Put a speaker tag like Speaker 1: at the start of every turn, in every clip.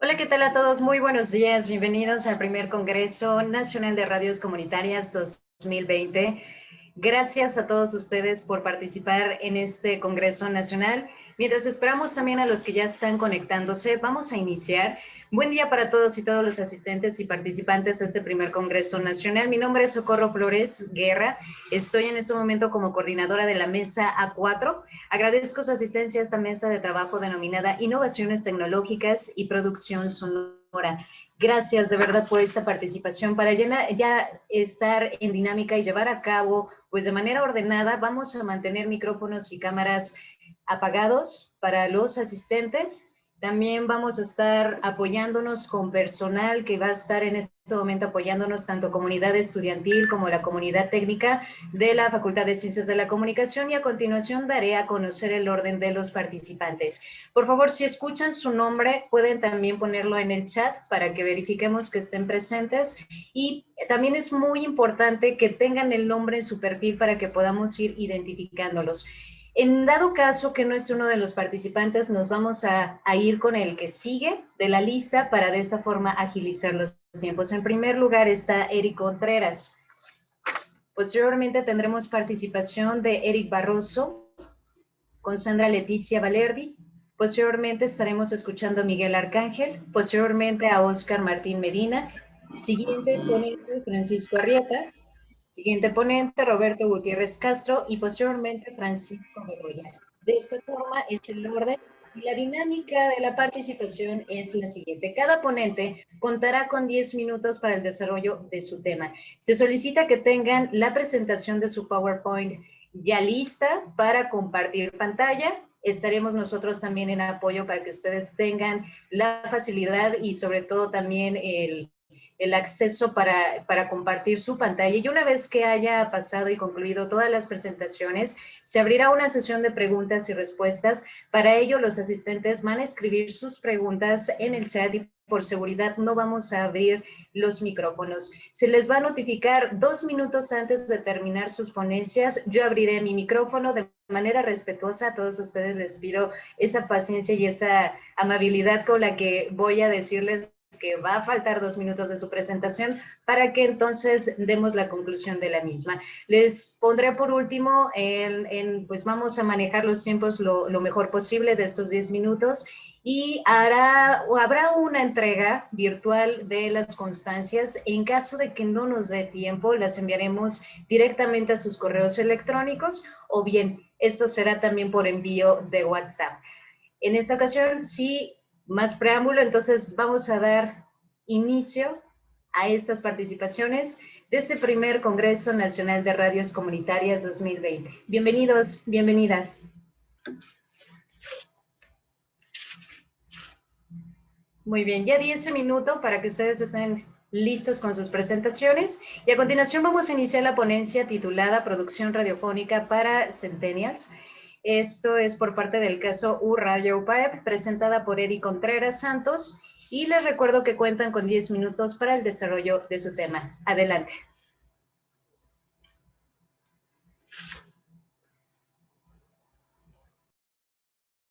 Speaker 1: Hola, ¿qué tal a todos? Muy buenos días. Bienvenidos al primer Congreso Nacional de Radios Comunitarias 2020. Gracias a todos ustedes por participar en este Congreso Nacional. Mientras esperamos también a los que ya están conectándose, vamos a iniciar. Buen día para todos y todos los asistentes y participantes a este primer Congreso Nacional. Mi nombre es Socorro Flores Guerra. Estoy en este momento como coordinadora de la mesa A4. Agradezco su asistencia a esta mesa de trabajo denominada Innovaciones Tecnológicas y Producción Sonora. Gracias de verdad por esta participación. Para ya estar en dinámica y llevar a cabo, pues de manera ordenada, vamos a mantener micrófonos y cámaras apagados para los asistentes. También vamos a estar apoyándonos con personal que va a estar en este momento apoyándonos, tanto comunidad estudiantil como la comunidad técnica de la Facultad de Ciencias de la Comunicación, y a continuación daré a conocer el orden de los participantes. Por favor, si escuchan su nombre, pueden también ponerlo en el chat para que verifiquemos que estén presentes, y también es muy importante que tengan el nombre en su perfil para que podamos ir identificándolos. En dado caso que no esté uno de los participantes, nos vamos a ir con el que sigue de la lista para de esta forma agilizar los tiempos. En primer lugar está Eric Contreras. Posteriormente tendremos participación de Eric Barroso con Sandra Leticia Valerdi. Posteriormente estaremos escuchando a Miguel Arcángel. Posteriormente a Óscar Martín Medina. Siguiente ponente, Francisco Arrieta. Siguiente ponente, Roberto Gutiérrez Castro. Y posteriormente, Francisco Bedoya. De esta forma es el orden. Y la dinámica de la participación es la siguiente. Cada ponente contará con 10 minutos para el desarrollo de su tema. Se solicita que tengan la presentación de su PowerPoint ya lista para compartir pantalla. Estaremos nosotros también en apoyo para que ustedes tengan la facilidad y sobre todo también el acceso para compartir su pantalla. Y una vez que haya pasado y concluido todas las presentaciones, se abrirá una sesión de preguntas y respuestas. Para ello, los asistentes van a escribir sus preguntas en el chat y por seguridad no vamos a abrir los micrófonos. Se les va a notificar 2 minutos antes de terminar sus ponencias. Yo abriré mi micrófono de manera respetuosa. A todos ustedes les pido esa paciencia y esa amabilidad con la que voy a decirles que va a faltar 2 minutos de su presentación para que entonces demos la conclusión de la misma. Les pondré por último, pues vamos a manejar los tiempos lo mejor posible de estos 10 minutos, y habrá una entrega virtual de las constancias. En caso de que no nos dé tiempo, las enviaremos directamente a sus correos electrónicos, o bien esto será también por envío de WhatsApp. En esta ocasión, sí, más preámbulo, entonces vamos a dar inicio a estas participaciones de este primer Congreso Nacional de Radios Comunitarias 2020. Bienvenidos, bienvenidas. Muy bien, ya di ese minuto para que ustedes estén listos con sus presentaciones, y a continuación vamos a iniciar la ponencia titulada Producción Radiofónica para Centennials. Esto es por parte del caso U Radio UPAEP, presentada por Eric Contreras Santos, y les recuerdo que cuentan con 10 minutos para el desarrollo de su tema. Adelante.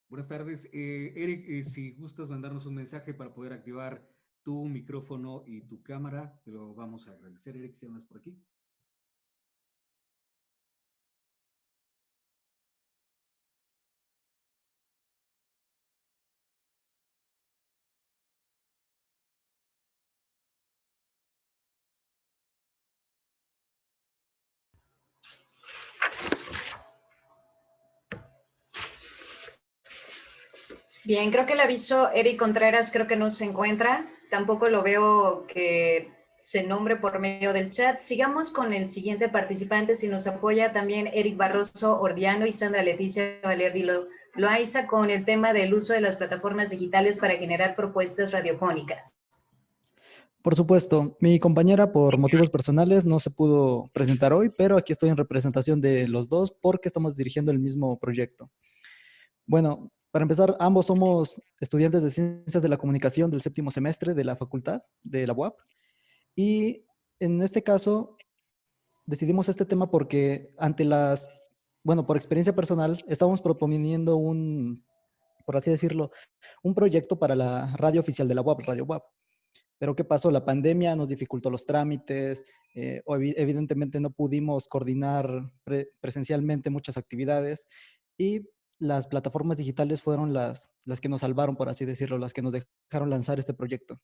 Speaker 2: Buenas tardes. Eric, si gustas mandarnos un mensaje para poder activar tu micrófono y tu cámara, te lo vamos a agradecer. Eric, si andas por aquí.
Speaker 1: Bien, creo que el aviso Eric Contreras creo que no se encuentra. Tampoco lo veo que se nombre por medio del chat. Sigamos con el siguiente participante, si nos apoya también Eric Barroso Ordiano y Sandra Leticia Valerdi Loaiza, con el tema del uso de las plataformas digitales para generar propuestas radiofónicas.
Speaker 3: Por supuesto, mi compañera por motivos personales no se pudo presentar hoy, pero aquí estoy en representación de los dos porque estamos dirigiendo el mismo proyecto. Bueno, para empezar, ambos somos estudiantes de Ciencias de la Comunicación del 7º semestre de la facultad de la UAP, y en este caso decidimos este tema porque por experiencia personal, estábamos proponiendo por así decirlo, un proyecto para la radio oficial de la UAP, Radio UAP. Pero ¿qué pasó? La pandemia nos dificultó los trámites, evidentemente no pudimos coordinar presencialmente muchas actividades y las plataformas digitales fueron las que nos salvaron, por así decirlo, las que nos dejaron lanzar este proyecto.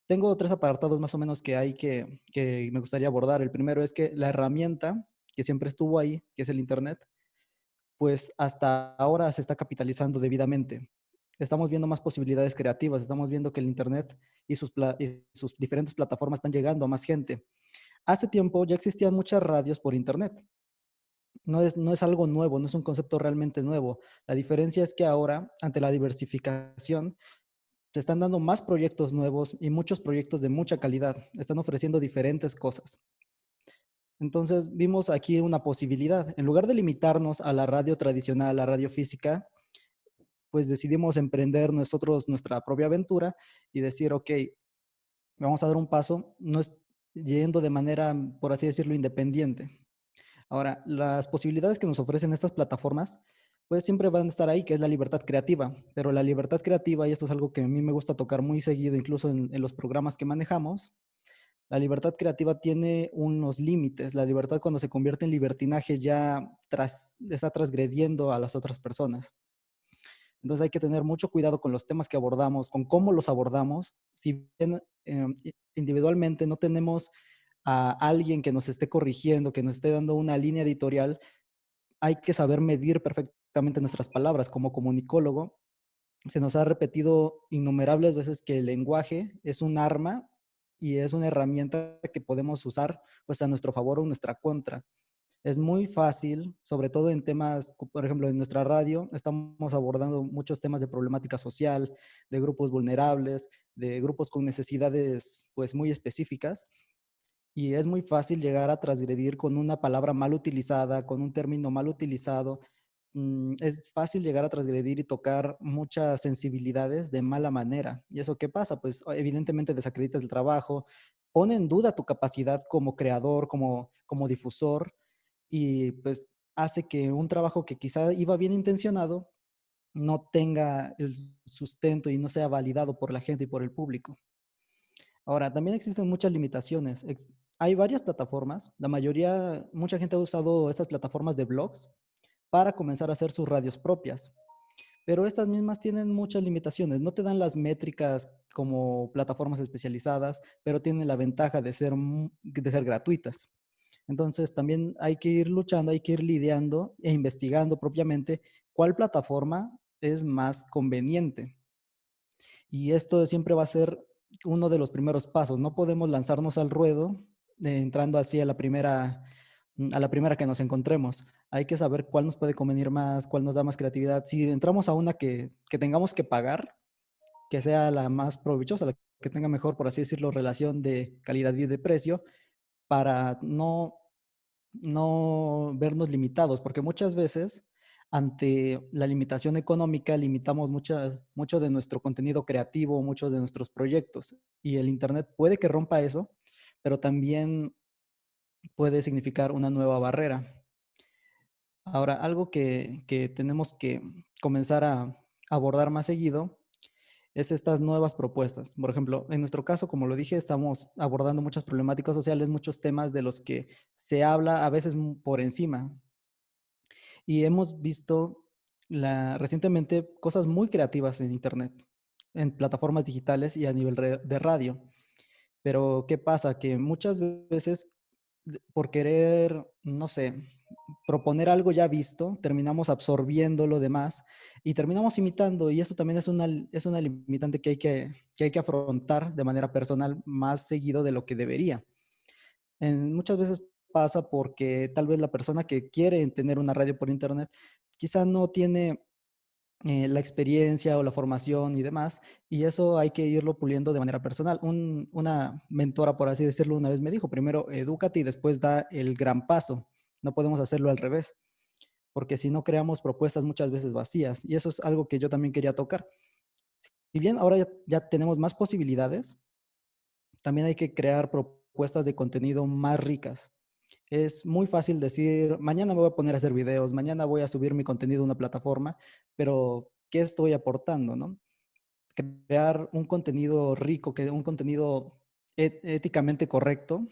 Speaker 3: Tengo tres apartados más o menos que me gustaría abordar. El primero es que la herramienta que siempre estuvo ahí, que es el Internet, pues hasta ahora se está capitalizando debidamente. Estamos viendo más posibilidades creativas, estamos viendo que el Internet y sus diferentes plataformas están llegando a más gente. Hace tiempo ya existían muchas radios por Internet. No es algo nuevo, no es un concepto realmente nuevo. La diferencia es que ahora, ante la diversificación, se están dando más proyectos nuevos y muchos proyectos de mucha calidad. Están ofreciendo diferentes cosas. Entonces vimos aquí una posibilidad. En lugar de limitarnos a la radio tradicional, a la radio física, pues decidimos emprender nosotros nuestra propia aventura y decir, ok, vamos a dar un paso, no es yendo de manera, por así decirlo, independiente. Ahora, las posibilidades que nos ofrecen estas plataformas, pues siempre van a estar ahí, que es la libertad creativa. Pero la libertad creativa, y esto es algo que a mí me gusta tocar muy seguido, incluso en los programas que manejamos, la libertad creativa tiene unos límites. La libertad cuando se convierte en libertinaje ya está transgrediendo a las otras personas. Entonces hay que tener mucho cuidado con los temas que abordamos, con cómo los abordamos. Si bien individualmente no tenemos a alguien que nos esté corrigiendo, que nos esté dando una línea editorial, hay que saber medir perfectamente nuestras palabras. Como comunicólogo, se nos ha repetido innumerables veces que el lenguaje es un arma y es una herramienta que podemos usar pues a nuestro favor o en nuestra contra. Es muy fácil, sobre todo en temas, por ejemplo, en nuestra radio estamos abordando muchos temas de problemática social, de grupos vulnerables, de grupos con necesidades pues muy específicas, y es muy fácil llegar a transgredir con una palabra mal utilizada, con un término mal utilizado. Es fácil llegar a transgredir y tocar muchas sensibilidades de mala manera. ¿Y eso qué pasa? Pues evidentemente desacreditas el trabajo, pone en duda tu capacidad como creador, como difusor, y pues hace que un trabajo que quizá iba bien intencionado no tenga el sustento y no sea validado por la gente y por el público. Ahora, también existen muchas limitaciones. Hay varias plataformas, mucha gente ha usado estas plataformas de blogs para comenzar a hacer sus radios propias, pero estas mismas tienen muchas limitaciones. No te dan las métricas como plataformas especializadas, pero tienen la ventaja de ser gratuitas. Entonces, también hay que ir luchando, hay que ir lidiando e investigando propiamente cuál plataforma es más conveniente. Y esto siempre va a ser uno de los primeros pasos. No podemos lanzarnos al ruedo entrando así a la primera que nos encontremos. Hay que saber cuál nos puede convenir más, cuál nos da más creatividad. Si entramos a una que tengamos que pagar, que sea la más provechosa, la que tenga mejor, por así decirlo, relación de calidad y de precio, para no vernos limitados, porque muchas veces ante la limitación económica limitamos mucho de nuestro contenido creativo, muchos de nuestros proyectos, y el Internet puede que rompa eso, pero también puede significar una nueva barrera. Ahora, algo que tenemos que comenzar a abordar más seguido es estas nuevas propuestas. Por ejemplo, en nuestro caso, como lo dije, estamos abordando muchas problemáticas sociales, muchos temas de los que se habla a veces por encima. Y hemos visto recientemente cosas muy creativas en Internet, en plataformas digitales y a nivel de radio. Pero ¿qué pasa? Que muchas veces por querer, no sé, proponer algo ya visto, terminamos absorbiendo lo demás y terminamos imitando. Y eso también es una limitante que hay que afrontar de manera personal más seguido de lo que debería. Muchas veces pasa porque tal vez la persona que quiere tener una radio por internet quizá no tiene la experiencia o la formación y demás, y eso hay que irlo puliendo de manera personal. Una mentora, por así decirlo, una vez me dijo, primero edúcate y después da el gran paso. No podemos hacerlo al revés, porque si no creamos propuestas muchas veces vacías, y eso es algo que yo también quería tocar. Si bien ahora ya tenemos más posibilidades, también hay que crear propuestas de contenido más ricas. Es muy fácil decir, mañana me voy a poner a hacer videos, mañana voy a subir mi contenido a una plataforma, pero qué estoy aportando, ¿no? Crear un contenido rico, un contenido éticamente correcto,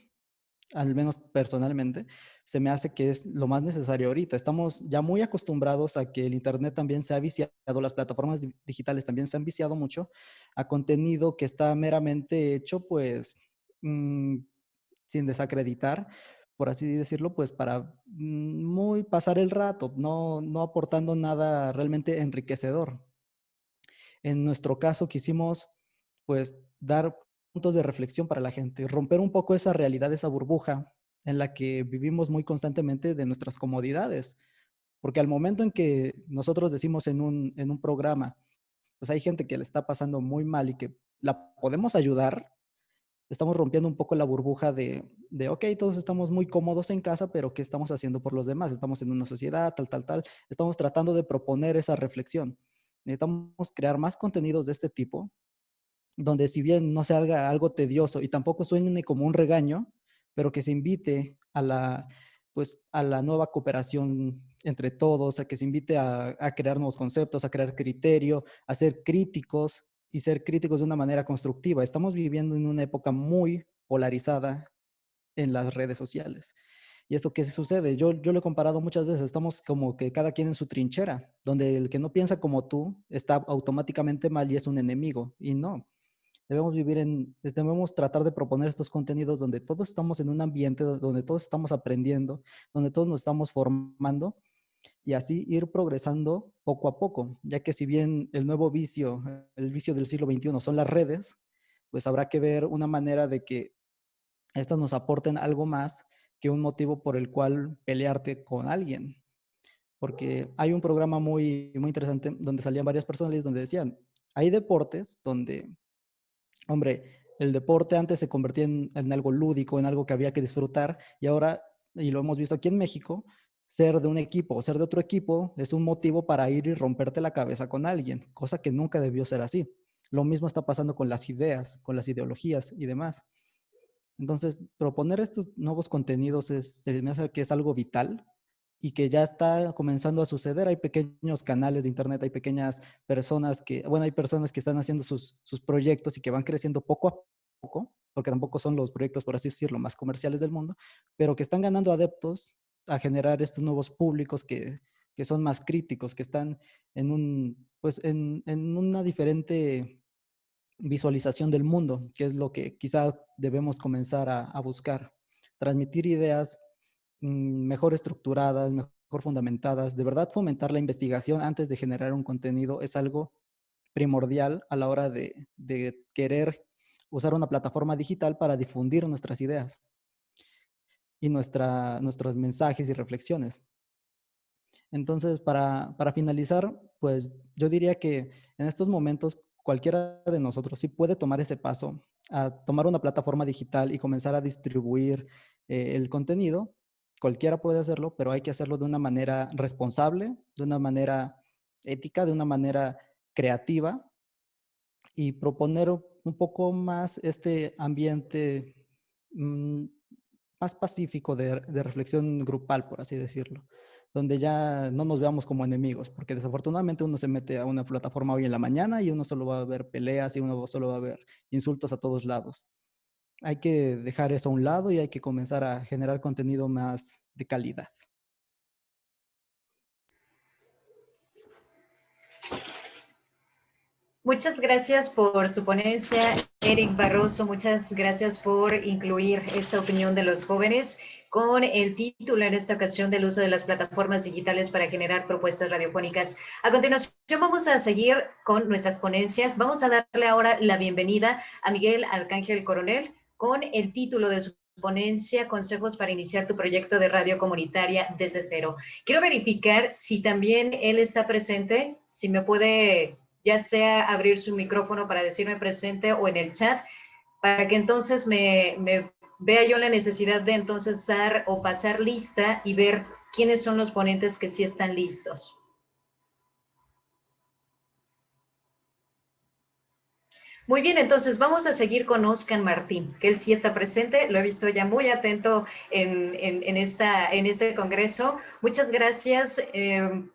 Speaker 3: al menos personalmente, se me hace que es lo más necesario ahorita. Estamos ya muy acostumbrados a que el Internet también se ha viciado, las plataformas digitales también se han viciado mucho a contenido que está meramente hecho, pues, sin desacreditar, por así decirlo, pues para muy pasar el rato, no aportando nada realmente enriquecedor. En nuestro caso quisimos, pues, dar puntos de reflexión para la gente, romper un poco esa realidad, esa burbuja en la que vivimos muy constantemente de nuestras comodidades. Porque al momento en que nosotros decimos en un programa, pues hay gente que le está pasando muy mal y que la podemos ayudar, estamos rompiendo un poco la burbuja ok, todos estamos muy cómodos en casa, pero ¿qué estamos haciendo por los demás? Estamos en una sociedad, tal. Estamos tratando de proponer esa reflexión. Necesitamos crear más contenidos de este tipo, donde si bien no se haga algo tedioso y tampoco suene como un regaño, pero que se invite a pues, a la nueva cooperación entre todos, a que se invite a crear nuevos conceptos, a crear criterio, a ser críticos y ser críticos de una manera constructiva. Estamos viviendo en una época muy polarizada en las redes sociales. ¿Y esto qué sucede? Yo lo he comparado muchas veces, estamos como que cada quien en su trinchera, donde el que no piensa como tú está automáticamente mal y es un enemigo, y no. Debemos tratar de proponer estos contenidos donde todos estamos en un ambiente, donde todos estamos aprendiendo, donde todos nos estamos formando y así ir progresando poco a poco, ya que si bien el nuevo vicio, el vicio del siglo XXI son las redes, pues habrá que ver una manera de que estas nos aporten algo más que un motivo por el cual pelearte con alguien. Porque hay un programa muy interesante donde salían varias personas donde decían, hay deportes donde, hombre, el deporte antes se convertía en algo lúdico, en algo que había que disfrutar, y ahora, y lo hemos visto aquí en México, ser de un equipo o ser de otro equipo es un motivo para ir y romperte la cabeza con alguien, cosa que nunca debió ser así. Lo mismo está pasando con las ideas, con las ideologías y demás. Entonces, proponer estos nuevos contenidos se me hace que es algo vital y que ya está comenzando a suceder. Hay pequeños canales de internet, hay pequeñas personas hay personas que están haciendo sus proyectos y que van creciendo poco a poco, porque tampoco son los proyectos, por así decirlo, más comerciales del mundo, pero que están ganando adeptos a generar estos nuevos públicos que son más críticos, que están en una diferente visualización del mundo, que es lo que quizá debemos comenzar a buscar. Transmitir ideas mejor estructuradas, mejor fundamentadas. De verdad, fomentar la investigación antes de generar un contenido es algo primordial a la hora de querer usar una plataforma digital para difundir nuestras ideas y nuestros mensajes y reflexiones. Entonces, para finalizar, pues yo diría que en estos momentos cualquiera de nosotros sí puede tomar ese paso a tomar una plataforma digital y comenzar a distribuir el contenido. Cualquiera puede hacerlo, pero hay que hacerlo de una manera responsable, de una manera ética, de una manera creativa y proponer un poco más este ambiente mm, más pacífico de reflexión grupal, por así decirlo, donde ya no nos veamos como enemigos, porque desafortunadamente uno se mete a una plataforma hoy en la mañana y uno solo va a ver peleas y uno solo va a ver insultos a todos lados. Hay que dejar eso a un lado y hay que comenzar a generar contenido más de calidad.
Speaker 1: Muchas gracias por su ponencia, Eric Barroso. Muchas gracias por incluir esta opinión de los jóvenes con el título en esta ocasión del uso de las plataformas digitales para generar propuestas radiofónicas. A continuación vamos a seguir con nuestras ponencias. Vamos a darle ahora la bienvenida a Miguel Arcángel Coronel con el título de su ponencia, Consejos para iniciar tu proyecto de radio comunitaria desde cero. Quiero verificar si también él está presente, si me puede ya sea abrir su micrófono para decirme presente o en el chat, para que entonces me vea yo la necesidad de entonces dar o pasar lista y ver quiénes son los ponentes que sí están listos. Muy bien, entonces vamos a seguir con Oscar Martín, que él sí está presente, lo he visto ya muy atento en este congreso. Muchas gracias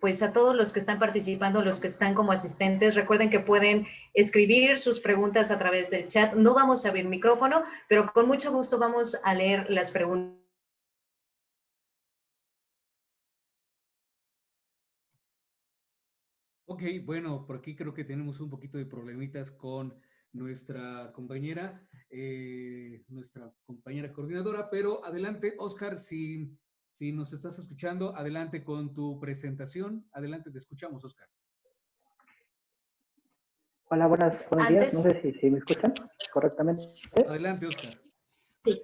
Speaker 1: pues a todos los que están participando, los que están como asistentes. Recuerden que pueden escribir sus preguntas a través del chat. No vamos a abrir micrófono, pero con mucho gusto vamos a leer las preguntas.
Speaker 2: Ok, bueno, por aquí creo que tenemos un poquito de problemitas con nuestra compañera coordinadora, pero adelante, Oscar, si nos estás escuchando, adelante con tu presentación. Adelante, te escuchamos, Oscar.
Speaker 4: Hola, buenos días. No
Speaker 1: Antes,
Speaker 4: sé si me escuchan correctamente.
Speaker 2: Adelante, Oscar.
Speaker 1: sí.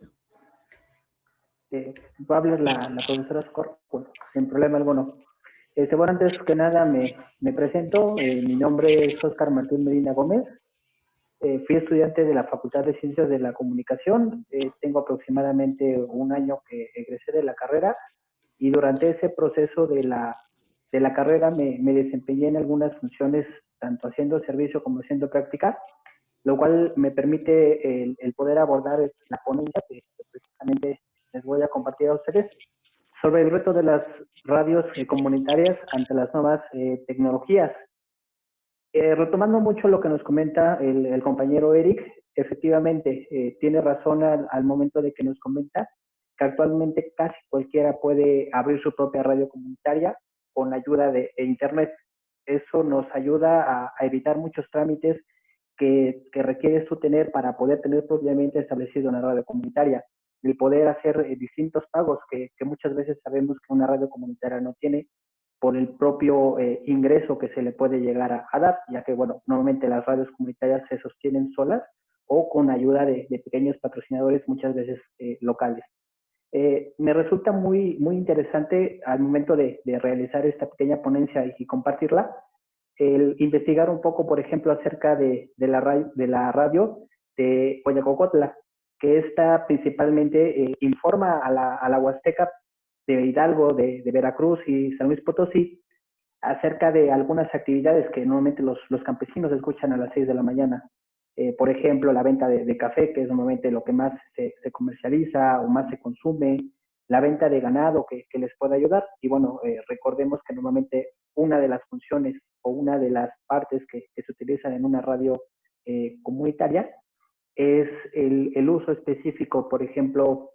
Speaker 4: Va a hablar la profesora Scor, bueno, sin problema alguno. Bueno, antes que nada me presento. Mi nombre es Oscar Martín Medina Gómez. Fui estudiante de la Facultad de Ciencias de la Comunicación. Tengo aproximadamente un año que egresé de la carrera y durante ese proceso de la carrera me desempeñé en algunas funciones, tanto haciendo servicio como haciendo práctica, lo cual me permite el poder abordar la ponencia que precisamente les voy a compartir a ustedes sobre el reto de las radios comunitarias ante las nuevas tecnologías. Retomando mucho lo que nos comenta el compañero Eric, efectivamente tiene razón al momento de que nos comenta que actualmente casi cualquiera puede abrir su propia radio comunitaria con la ayuda de Internet. Eso nos ayuda a evitar muchos trámites que requieres tú tener para poder tener propiamente establecido una radio comunitaria. El poder hacer distintos pagos que muchas veces sabemos que una radio comunitaria no tiene por el propio ingreso que se le puede llegar a dar, ya que, bueno, normalmente las radios comunitarias se sostienen solas o con ayuda de pequeños patrocinadores, muchas veces locales. Me resulta muy interesante al momento de realizar esta pequeña ponencia y compartirla, el investigar un poco, por ejemplo, acerca de la radio de Coyacocotla, que esta principalmente informa a la Huasteca de Hidalgo, de Veracruz y San Luis Potosí acerca de algunas actividades que normalmente los campesinos escuchan a las 6 de la mañana. Por ejemplo, la venta de café, que es normalmente lo que más se comercializa o más se consume, la venta de ganado que les puede ayudar. Y bueno, recordemos que normalmente una de las funciones o una de las partes que se utilizan en una radio comunitaria es el uso específico, por ejemplo,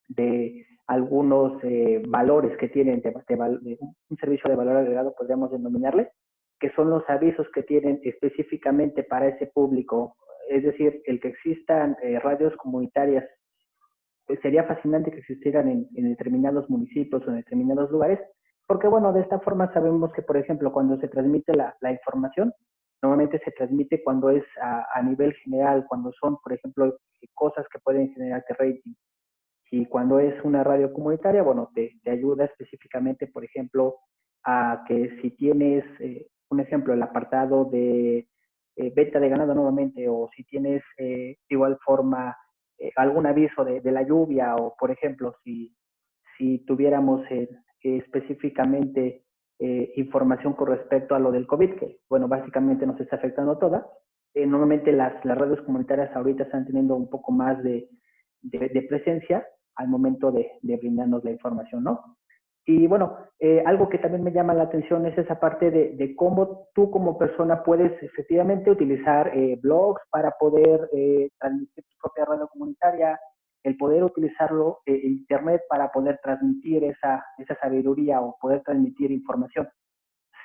Speaker 4: de algunos valores que tienen de un servicio de valor agregado, podríamos denominarle, que son los avisos que tienen específicamente para ese público. Es decir, el que existan radios comunitarias, pues sería fascinante que existieran en determinados municipios o en determinados lugares, porque bueno, de esta forma sabemos que, por ejemplo, cuando se transmite la información, normalmente se transmite cuando es a nivel general, cuando son, por ejemplo, cosas que pueden generarte rating. Y cuando es una radio comunitaria, bueno, te ayuda específicamente, por ejemplo, a que si tienes, un ejemplo, el apartado de venta de ganado nuevamente, o si tienes de igual forma algún aviso de la lluvia, o por ejemplo, si tuviéramos específicamente información con respecto a lo del COVID, que bueno, básicamente nos está afectando toda. Normalmente las radios comunitarias ahorita están teniendo un poco más de presencia al momento de brindarnos la información, ¿no? Y bueno, algo que también me llama la atención es esa parte de cómo tú como persona puedes efectivamente utilizar blogs para poder transmitir tu propia radio comunitaria, el poder utilizarlo Internet para poder transmitir esa sabiduría o poder transmitir información.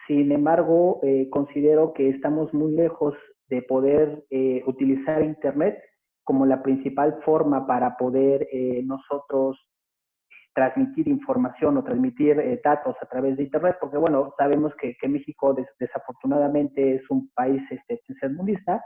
Speaker 4: Sin embargo, considero que estamos muy lejos de poder utilizar Internet como la principal forma para poder nosotros transmitir información o transmitir datos a través de Internet, porque bueno, sabemos que México desafortunadamente es un país tercermundista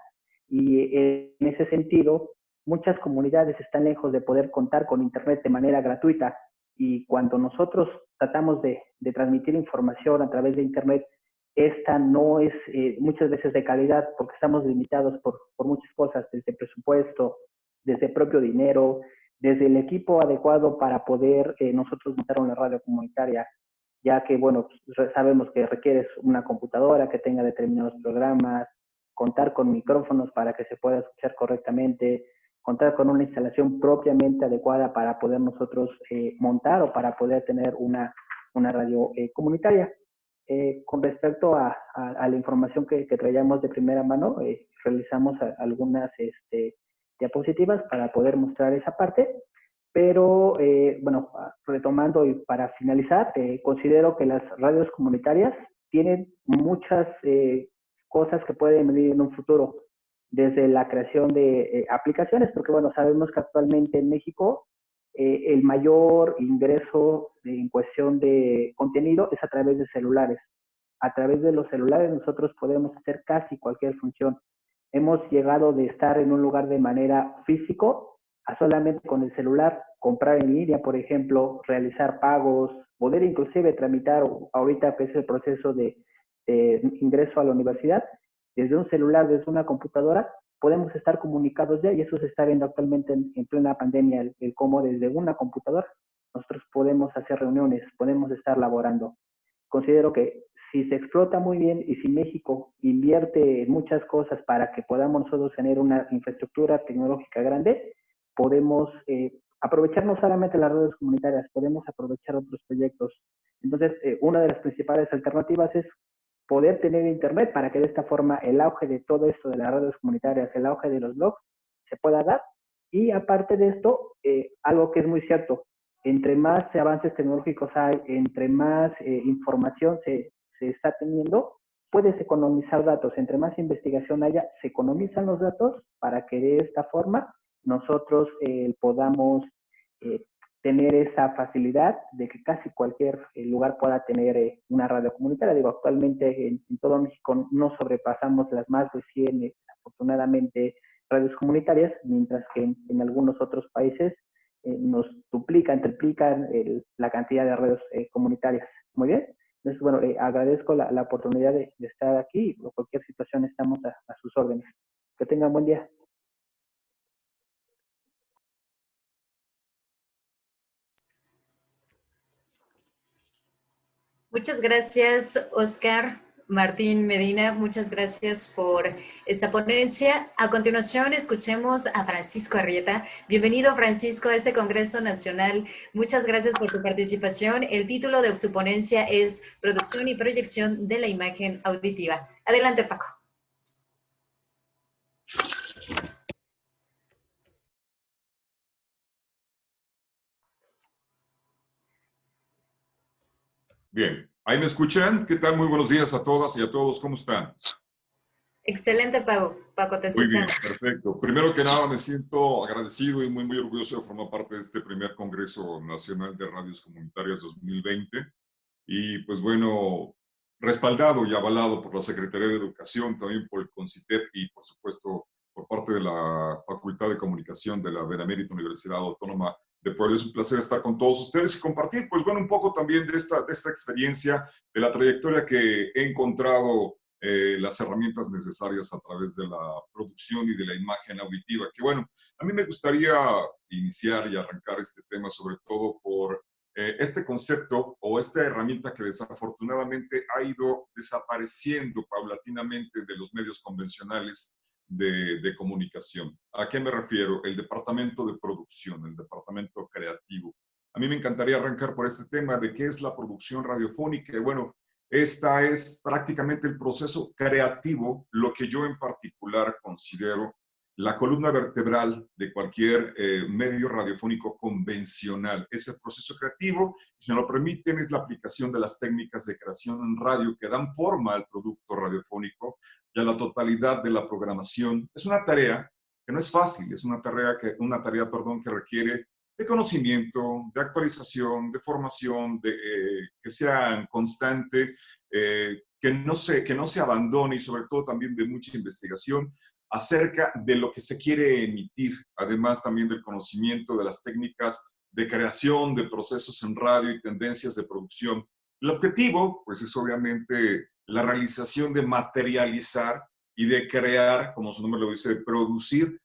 Speaker 4: y en ese sentido muchas comunidades están lejos de poder contar con Internet de manera gratuita, y cuando nosotros tratamos de transmitir información a través de Internet, esta no es muchas veces de calidad porque estamos limitados por muchas cosas, desde presupuesto, desde propio dinero, desde el equipo adecuado para poder nosotros montar una radio comunitaria, ya que, bueno, sabemos que requieres una computadora que tenga determinados programas, contar con micrófonos para que se pueda escuchar correctamente, contar con una instalación propiamente adecuada para poder nosotros montar o para poder tener una radio comunitaria. Con respecto a la información que traíamos de primera mano, realizamos algunas diapositivas para poder mostrar esa parte, pero bueno, retomando y para finalizar, considero que las radios comunitarias tienen muchas cosas que pueden venir en un futuro, desde la creación de aplicaciones, porque bueno, sabemos que actualmente en México el mayor ingreso en cuestión de contenido es a través de celulares. A través de los celulares nosotros podemos hacer casi cualquier función. Hemos llegado de estar en un lugar de manera físico a solamente con el celular, comprar en línea, por ejemplo, realizar pagos, poder inclusive tramitar ahorita que es el proceso de ingreso a la universidad, desde un celular, desde una computadora, podemos estar comunicados ya, y eso se está viendo actualmente en plena pandemia, el cómo desde una computadora nosotros podemos hacer reuniones, podemos estar laborando. Considero que si se explota muy bien y si México invierte en muchas cosas para que podamos nosotros tener una infraestructura tecnológica grande, podemos aprovechar no solamente las redes comunitarias, podemos aprovechar otros proyectos. Entonces, una de las principales alternativas es poder tener internet para que de esta forma el auge de todo esto de las redes comunitarias, el auge de los blogs, se pueda dar. Y aparte de esto, algo que es muy cierto, entre más avances tecnológicos hay, entre más información se está teniendo, puedes economizar datos. Entre más investigación haya, se economizan los datos para que de esta forma nosotros podamos tener esa facilidad de que casi cualquier lugar pueda tener una radio comunitaria. Digo, actualmente en todo México no sobrepasamos las más de 100, afortunadamente, radios comunitarias, mientras que en algunos otros países nos duplican, triplican la cantidad de redes comunitarias. Muy bien. Entonces, bueno, agradezco la oportunidad de estar aquí, y por cualquier situación estamos a sus órdenes. Que tengan buen día.
Speaker 1: Muchas gracias, Oscar Martín Medina. Muchas gracias por esta ponencia. A continuación, escuchemos a Francisco Arrieta. Bienvenido, Francisco, a este Congreso Nacional. Muchas gracias por tu participación. El título de su ponencia es Producción y Proyección de la Imagen Auditiva. Adelante, Paco.
Speaker 5: Bien, ¿ahí me escuchan? ¿Qué tal? Muy buenos días a todas y a todos. ¿Cómo están?
Speaker 1: Excelente, Paco. Paco, te
Speaker 5: Muy bien,
Speaker 1: escuchamos.
Speaker 5: perfecto. Primero que nada, me siento agradecido y muy, muy orgulloso de formar parte de este primer Congreso Nacional de Radios Comunitarias 2020. Y pues bueno, respaldado y avalado por la Secretaría de Educación, también por el CONCITEP y por supuesto por parte de la Facultad de Comunicación de la Benemérita Universidad Autónoma de Puebla. Es un placer estar con todos ustedes y compartir, pues bueno, un poco también de esta experiencia, de la trayectoria que he encontrado, las herramientas necesarias a través de la producción y de la imagen auditiva. Que bueno, a mí me gustaría iniciar y arrancar este tema sobre todo por este concepto o esta herramienta que desafortunadamente ha ido desapareciendo paulatinamente de los medios convencionales de comunicación. ¿A qué me refiero? El departamento de producción, el departamento creativo. A mí me encantaría arrancar por este tema de qué es la producción radiofónica. Y bueno, esta es prácticamente el proceso creativo, lo que yo en particular considero la columna vertebral de cualquier medio radiofónico convencional. Ese proceso creativo, si me lo permiten, es la aplicación de las técnicas de creación en radio que dan forma al producto radiofónico y a la totalidad de la programación. Es una tarea que no es fácil, es una tarea que requiere de conocimiento, de actualización, de formación, que sea constante, que no se abandone y sobre todo también de mucha investigación acerca de lo que se quiere emitir, además también del conocimiento de las técnicas de creación de procesos en radio y tendencias de producción. El objetivo, pues, es obviamente la realización de materializar y de crear, como su nombre lo dice, de producir,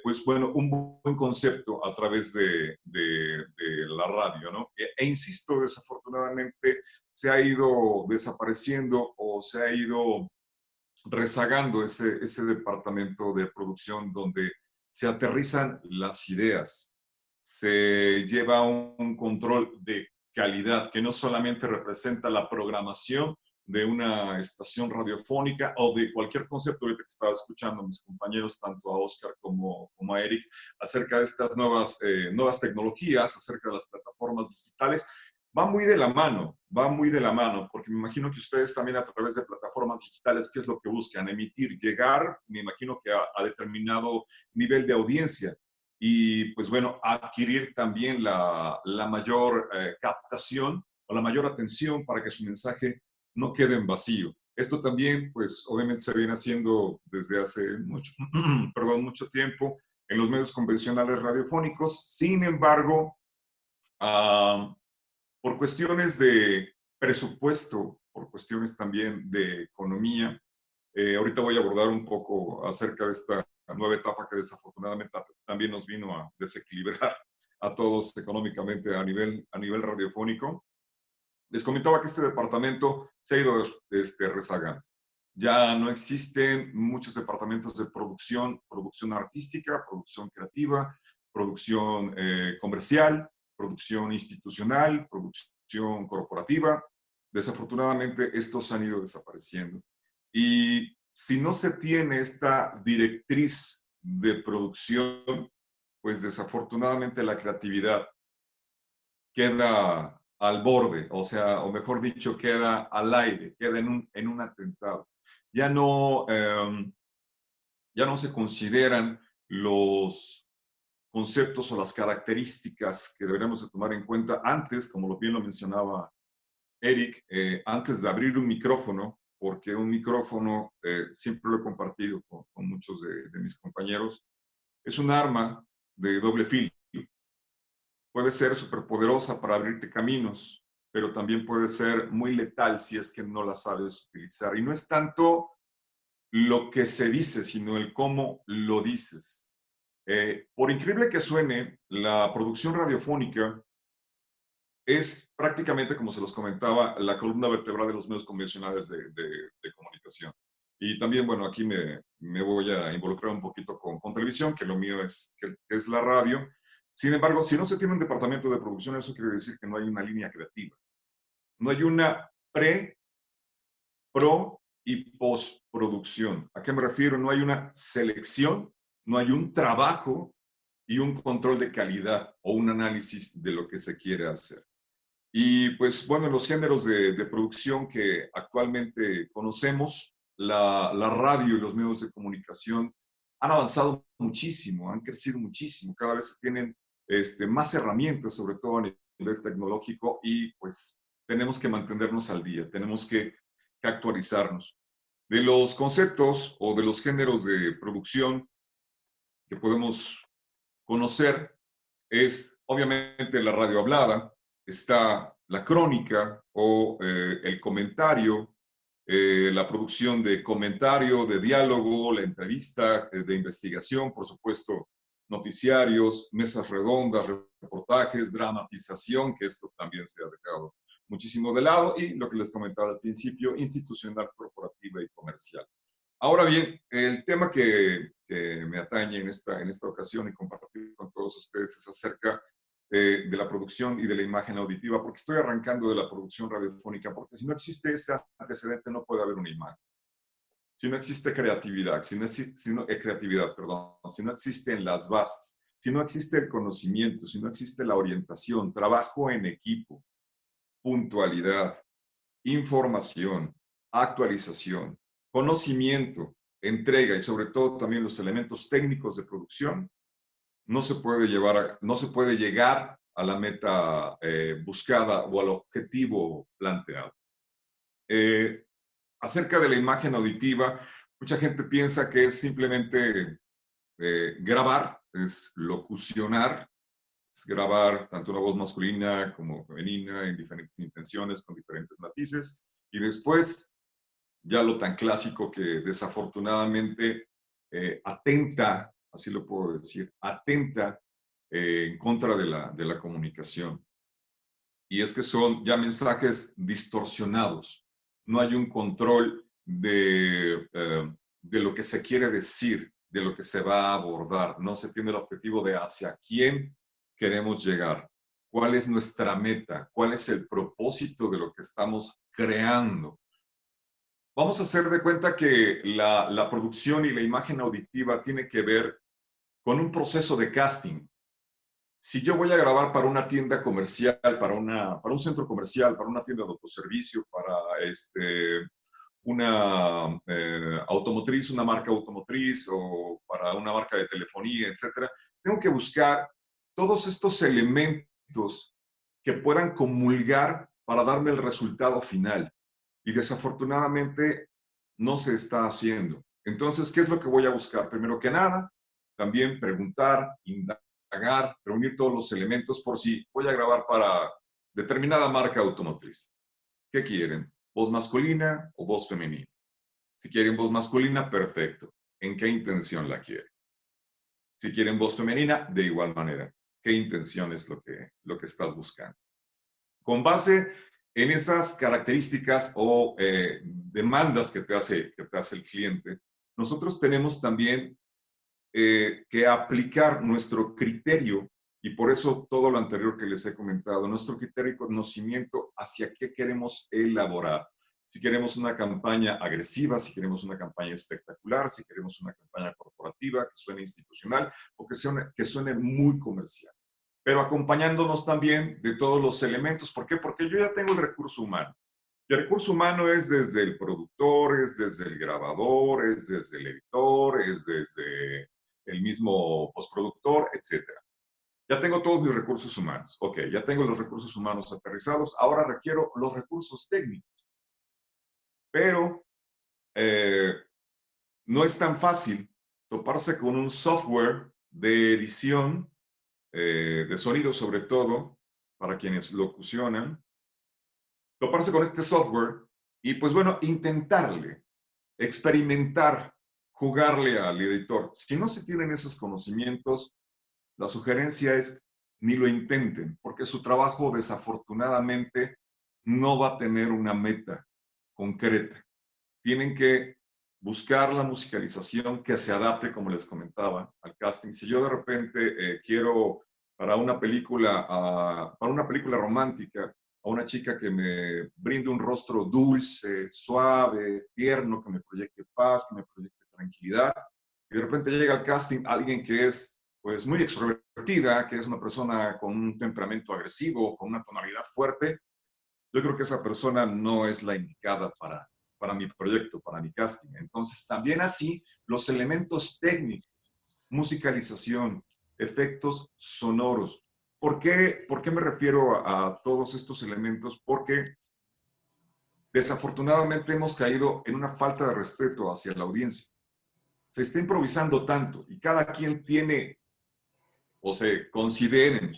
Speaker 5: pues bueno, un buen concepto a través de la radio, ¿no? E insisto, desafortunadamente se ha ido desapareciendo o se ha ido rezagando ese departamento de producción donde se aterrizan las ideas, se lleva un control de calidad que no solamente representa la programación de una estación radiofónica o de cualquier concepto. Ahorita que estaba escuchando a mis compañeros, tanto a Oscar como a Eric, acerca de estas nuevas tecnologías, acerca de las plataformas digitales, va muy de la mano, porque me imagino que ustedes también a través de plataformas digitales, ¿qué es lo que buscan? Emitir, llegar, me imagino que a determinado nivel de audiencia y pues bueno, adquirir también la mayor captación o la mayor atención para que su mensaje no quede en vacío. Esto también, pues obviamente se viene haciendo desde hace mucho tiempo en los medios convencionales radiofónicos. Sin embargo, por cuestiones de presupuesto, por cuestiones también de economía, ahorita voy a abordar un poco acerca de esta nueva etapa que desafortunadamente también nos vino a desequilibrar a todos económicamente a nivel radiofónico. Les comentaba que este departamento se ha ido rezagando. Ya no existen muchos departamentos de producción artística, producción creativa, producción comercial, producción institucional, producción corporativa. Desafortunadamente, estos han ido desapareciendo. Y si no se tiene esta directriz de producción, pues desafortunadamente la creatividad queda al borde, o sea, o mejor dicho, queda al aire, queda en un atentado. Ya no se consideran los conceptos o las características que deberíamos de tomar en cuenta antes, como bien lo mencionaba Eric, antes de abrir un micrófono, porque un micrófono, siempre lo he compartido con muchos de mis compañeros, es un arma de doble filo. Puede ser superpoderosa para abrirte caminos, pero también puede ser muy letal si es que no la sabes utilizar. Y no es tanto lo que se dice, sino el cómo lo dices. Por increíble que suene, la producción radiofónica es prácticamente, como se los comentaba, la columna vertebral de los medios convencionales de comunicación. Y también, bueno, aquí me voy a involucrar un poquito con televisión, que lo mío es la radio. Sin embargo, si no se tiene un departamento de producción, eso quiere decir que no hay una línea creativa. No hay una pro y postproducción. ¿A qué me refiero? No hay una selección, no hay un trabajo y un control de calidad o un análisis de lo que se quiere hacer. Y pues bueno, los géneros de producción que actualmente conocemos, la radio y los medios de comunicación han avanzado muchísimo, han crecido muchísimo, cada vez tienen más herramientas, sobre todo a nivel tecnológico, y pues tenemos que mantenernos al día, tenemos que actualizarnos. De los conceptos o de los géneros de producción que podemos conocer es obviamente la radio hablada, está la crónica o el comentario, la producción de comentario, de diálogo, la entrevista, de investigación, por supuesto, noticiarios, mesas redondas, reportajes, dramatización, que esto también se ha dejado muchísimo de lado, y lo que les comentaba al principio, institucional, corporativa y comercial. Ahora bien, el tema que me atañe en esta ocasión y compartir con todos ustedes es acerca de la producción y de la imagen auditiva, porque estoy arrancando de la producción radiofónica, porque si no existe este antecedente no puede haber una imagen. Si no existe creatividad, si no existen las bases, si no existe el conocimiento, si no existe la orientación, trabajo en equipo, puntualidad, información, actualización, conocimiento, entrega y sobre todo también los elementos técnicos de producción, no se puede llegar a la meta buscada o al objetivo planteado. Acerca de la imagen auditiva, mucha gente piensa que es simplemente grabar, es locucionar, es grabar tanto una voz masculina como femenina en diferentes intenciones, con diferentes matices, y después ya lo tan clásico que desafortunadamente atenta, así lo puedo decir, atenta en contra de la comunicación. Y es que son ya mensajes distorsionados. No hay un control de lo que se quiere decir, de lo que se va a abordar. No se tiene el objetivo de hacia quién queremos llegar, cuál es nuestra meta, cuál es el propósito de lo que estamos creando. Vamos a hacer de cuenta que la producción y la imagen auditiva tiene que ver con un proceso de casting. Si yo voy a grabar para una tienda comercial, para un centro comercial, para una tienda de autoservicio, para una automotriz, una marca automotriz o para una marca de telefonía, etcétera, tengo que buscar todos estos elementos que puedan comulgar para darme el resultado final. Y desafortunadamente no se está haciendo. Entonces, ¿qué es lo que voy a buscar? Primero que nada, también preguntar, indagar, reunir todos los elementos por si voy a grabar para determinada marca automotriz. ¿Qué quieren? ¿Voz masculina o voz femenina? Si quieren voz masculina, perfecto. ¿En qué intención la quieren? Si quieren voz femenina, de igual manera. ¿Qué intención es lo que estás buscando? Con base en esas características o demandas que te hace el cliente, nosotros tenemos también que aplicar nuestro criterio, y por eso todo lo anterior que les he comentado, nuestro criterio y conocimiento hacia qué queremos elaborar. Si queremos una campaña agresiva, si queremos una campaña espectacular, si queremos una campaña corporativa que suene institucional o que suene muy comercial. Pero acompañándonos también de todos los elementos. ¿Por qué? Porque yo ya tengo el recurso humano. Y el recurso humano es desde el productor, es desde el grabador, es desde el editor, es desde el mismo postproductor, etc. Ya tengo todos mis recursos humanos. Ok, ya tengo los recursos humanos aterrizados. Ahora requiero los recursos técnicos. Pero no es tan fácil toparse con un software de edición de sonido, sobre todo para quienes locucionan, toparse con este software y pues bueno, intentarle, experimentar, jugarle al editor. Si no se tienen esos conocimientos, la sugerencia es ni lo intenten, porque su trabajo desafortunadamente no va a tener una meta concreta. Tienen que buscar la musicalización que se adapte, como les comentaba, al casting. Si yo de repente quiero para una película romántica a una chica que me brinde un rostro dulce, suave, tierno, que me proyecte paz, que me proyecte tranquilidad, y de repente llega al casting alguien que es pues muy extrovertida, que es una persona con un temperamento agresivo, con una tonalidad fuerte, yo creo que esa persona no es la indicada para mi proyecto, para mi casting. Entonces, también así, los elementos técnicos, musicalización, efectos sonoros. ¿Por qué me refiero a todos estos elementos? Porque desafortunadamente hemos caído en una falta de respeto hacia la audiencia. Se está improvisando tanto y cada quien tiene o se consideren,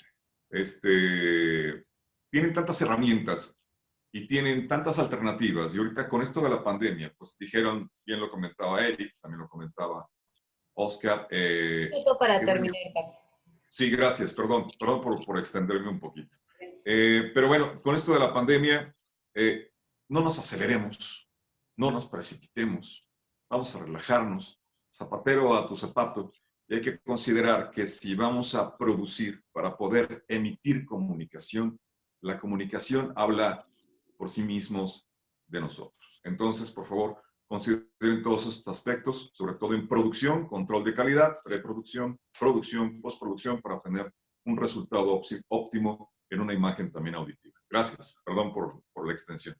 Speaker 5: tienen tantas herramientas y tienen tantas alternativas. Y ahorita con esto de la pandemia, pues dijeron, bien lo comentaba Eric, también lo comentaba Oscar.
Speaker 1: Esto para terminar, Paco.
Speaker 5: Sí, gracias, perdón por extenderme un poquito. Pero bueno, con esto de la pandemia, no nos aceleremos, no nos precipitemos, vamos a relajarnos, zapatero a tu zapato, y hay que considerar que si vamos a producir para poder emitir comunicación, la comunicación habla por sí mismos de nosotros. Entonces, por favor, consideren todos estos aspectos, sobre todo en producción, control de calidad, preproducción, producción, postproducción, para obtener un resultado óptimo en una imagen también auditiva. Gracias, perdón por la extensión.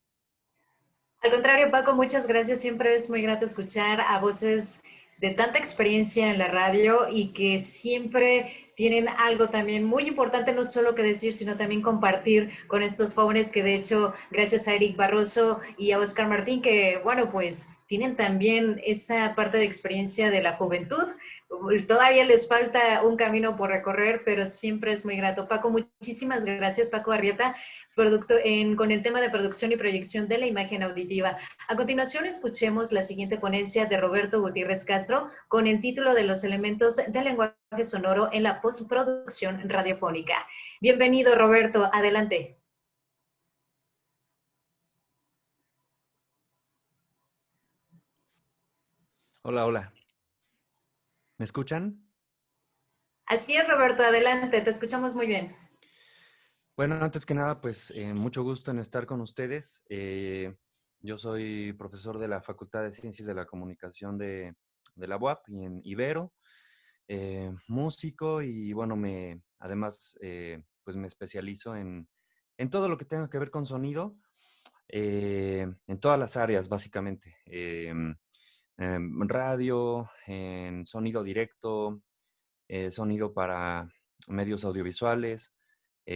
Speaker 1: Al contrario, Paco, muchas gracias. Siempre es muy grato escuchar a voces de tanta experiencia en la radio y que siempre tienen algo también muy importante, no solo que decir, sino también compartir con estos jóvenes que de hecho, gracias a Eric Barroso y a Oscar Martín, que bueno, pues tienen también esa parte de experiencia de la juventud. Todavía les falta un camino por recorrer, pero siempre es muy grato. Paco, muchísimas gracias, Paco Arrieta, con el tema de producción y proyección de la imagen auditiva. A continuación, escuchemos la siguiente ponencia de Roberto Gutiérrez Castro con el título de los elementos del lenguaje sonoro en la postproducción radiofónica. Bienvenido, Roberto. Adelante.
Speaker 6: Hola, hola. ¿Me escuchan?
Speaker 1: Así es, Roberto, adelante, te escuchamos muy bien.
Speaker 6: Bueno, antes que nada, pues mucho gusto en estar con ustedes. Yo soy profesor de la Facultad de Ciencias de la Comunicación de la UAP y en Ibero, músico y bueno, además pues me especializo en todo lo que tenga que ver con sonido, en todas las áreas básicamente. En radio, en sonido directo, sonido para medios audiovisuales,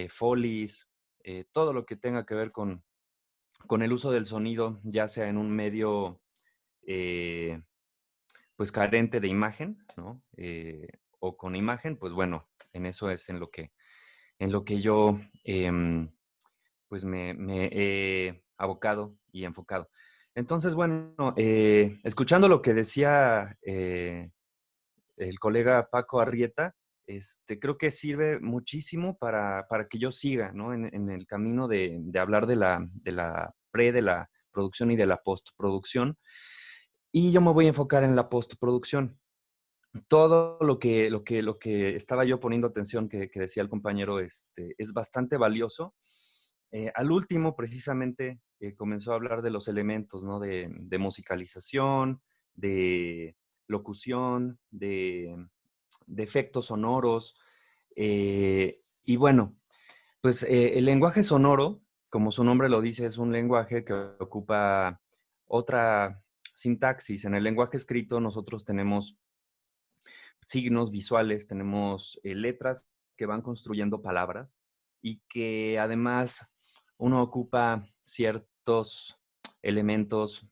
Speaker 6: folies, todo lo que tenga que ver con el uso del sonido, ya sea en un medio eh, pues carente de imagen, ¿no? O con imagen, pues bueno, en eso es en lo que yo pues me he abocado y enfocado. Entonces, bueno, escuchando lo que decía el colega Paco Arrieta, creo que sirve muchísimo para que yo siga, ¿no? En el camino de hablar de la producción y de la postproducción. Y yo me voy a enfocar en la postproducción. Todo lo que estaba yo poniendo atención que decía el compañero es bastante valioso. Al último, precisamente, comenzó a hablar de los elementos, ¿no? De musicalización, de locución, de efectos sonoros. Y bueno, pues el lenguaje sonoro, como su nombre lo dice, es un lenguaje que ocupa otra sintaxis. En el lenguaje escrito nosotros tenemos signos visuales, tenemos letras que van construyendo palabras y que además uno ocupa ciertos elementos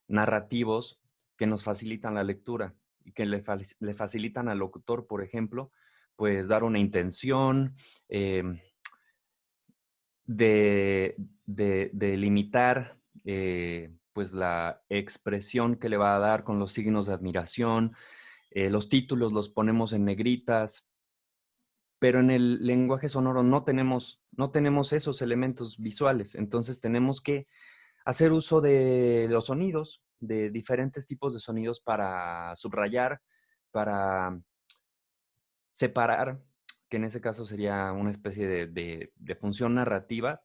Speaker 6: narrativos que nos facilitan la lectura y que le facilitan al locutor, por ejemplo, pues dar una intención, eh, de limitar pues la expresión que le va a dar con los signos de admiración. Los títulos los ponemos en negritas, pero en el lenguaje sonoro no tenemos esos elementos visuales. Entonces tenemos que hacer uso de los sonidos, de diferentes tipos de sonidos para subrayar, para separar, que en ese caso sería una especie de función narrativa,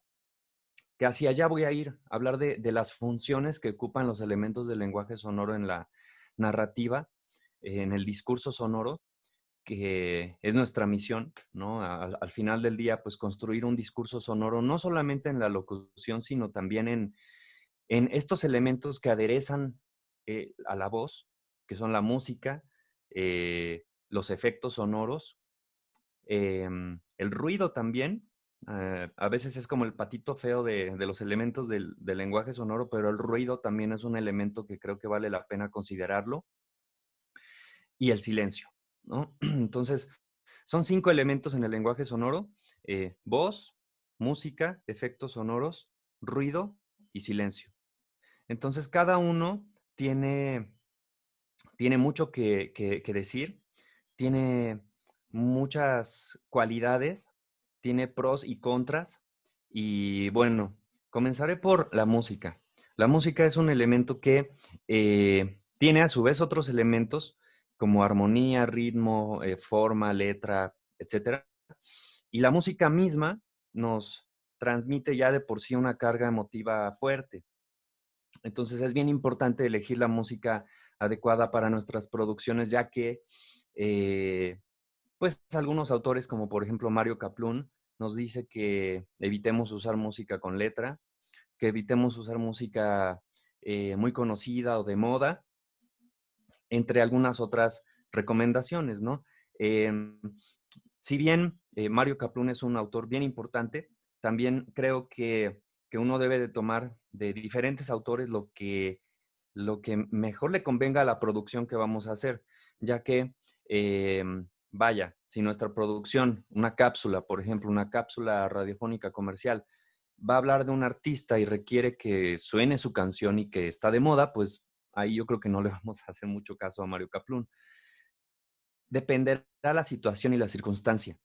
Speaker 6: que hacia allá voy a ir, a hablar de las funciones que ocupan los elementos del lenguaje sonoro en la narrativa, en el discurso sonoro, que es nuestra misión, ¿no? Al final del día, pues construir un discurso sonoro, no solamente en la locución, sino también en estos elementos que aderezan a la voz, que son la música, los efectos sonoros, el ruido también. A veces es como el patito feo de los elementos del lenguaje sonoro, pero el ruido también es un elemento que creo que vale la pena considerarlo. Y el silencio, ¿no? Entonces, son 5 elementos en el lenguaje sonoro: voz, música, efectos sonoros, ruido y silencio. Entonces, cada uno tiene mucho que decir, tiene muchas cualidades, tiene pros y contras. Y bueno, comenzaré por la música. La música es un elemento que tiene a su vez otros elementos como armonía, ritmo, forma, letra, etcétera. Y la música misma nos transmite ya de por sí una carga emotiva fuerte. Entonces es bien importante elegir la música adecuada para nuestras producciones, ya que pues algunos autores, como por ejemplo Mario Kaplun, nos dice que evitemos usar música con letra, que evitemos usar música muy conocida o de moda, entre algunas otras recomendaciones, ¿no? Si bien Mario Kaplun es un autor bien importante, también creo que uno debe de tomar de diferentes autores lo que mejor le convenga a la producción que vamos a hacer, ya que, vaya, si nuestra producción, una cápsula, por ejemplo, una cápsula radiofónica comercial, va a hablar de un artista y requiere que suene su canción y que está de moda, pues ahí yo creo que no le vamos a hacer mucho caso a Mario Kaplun. Dependerá la situación y la circunstancia.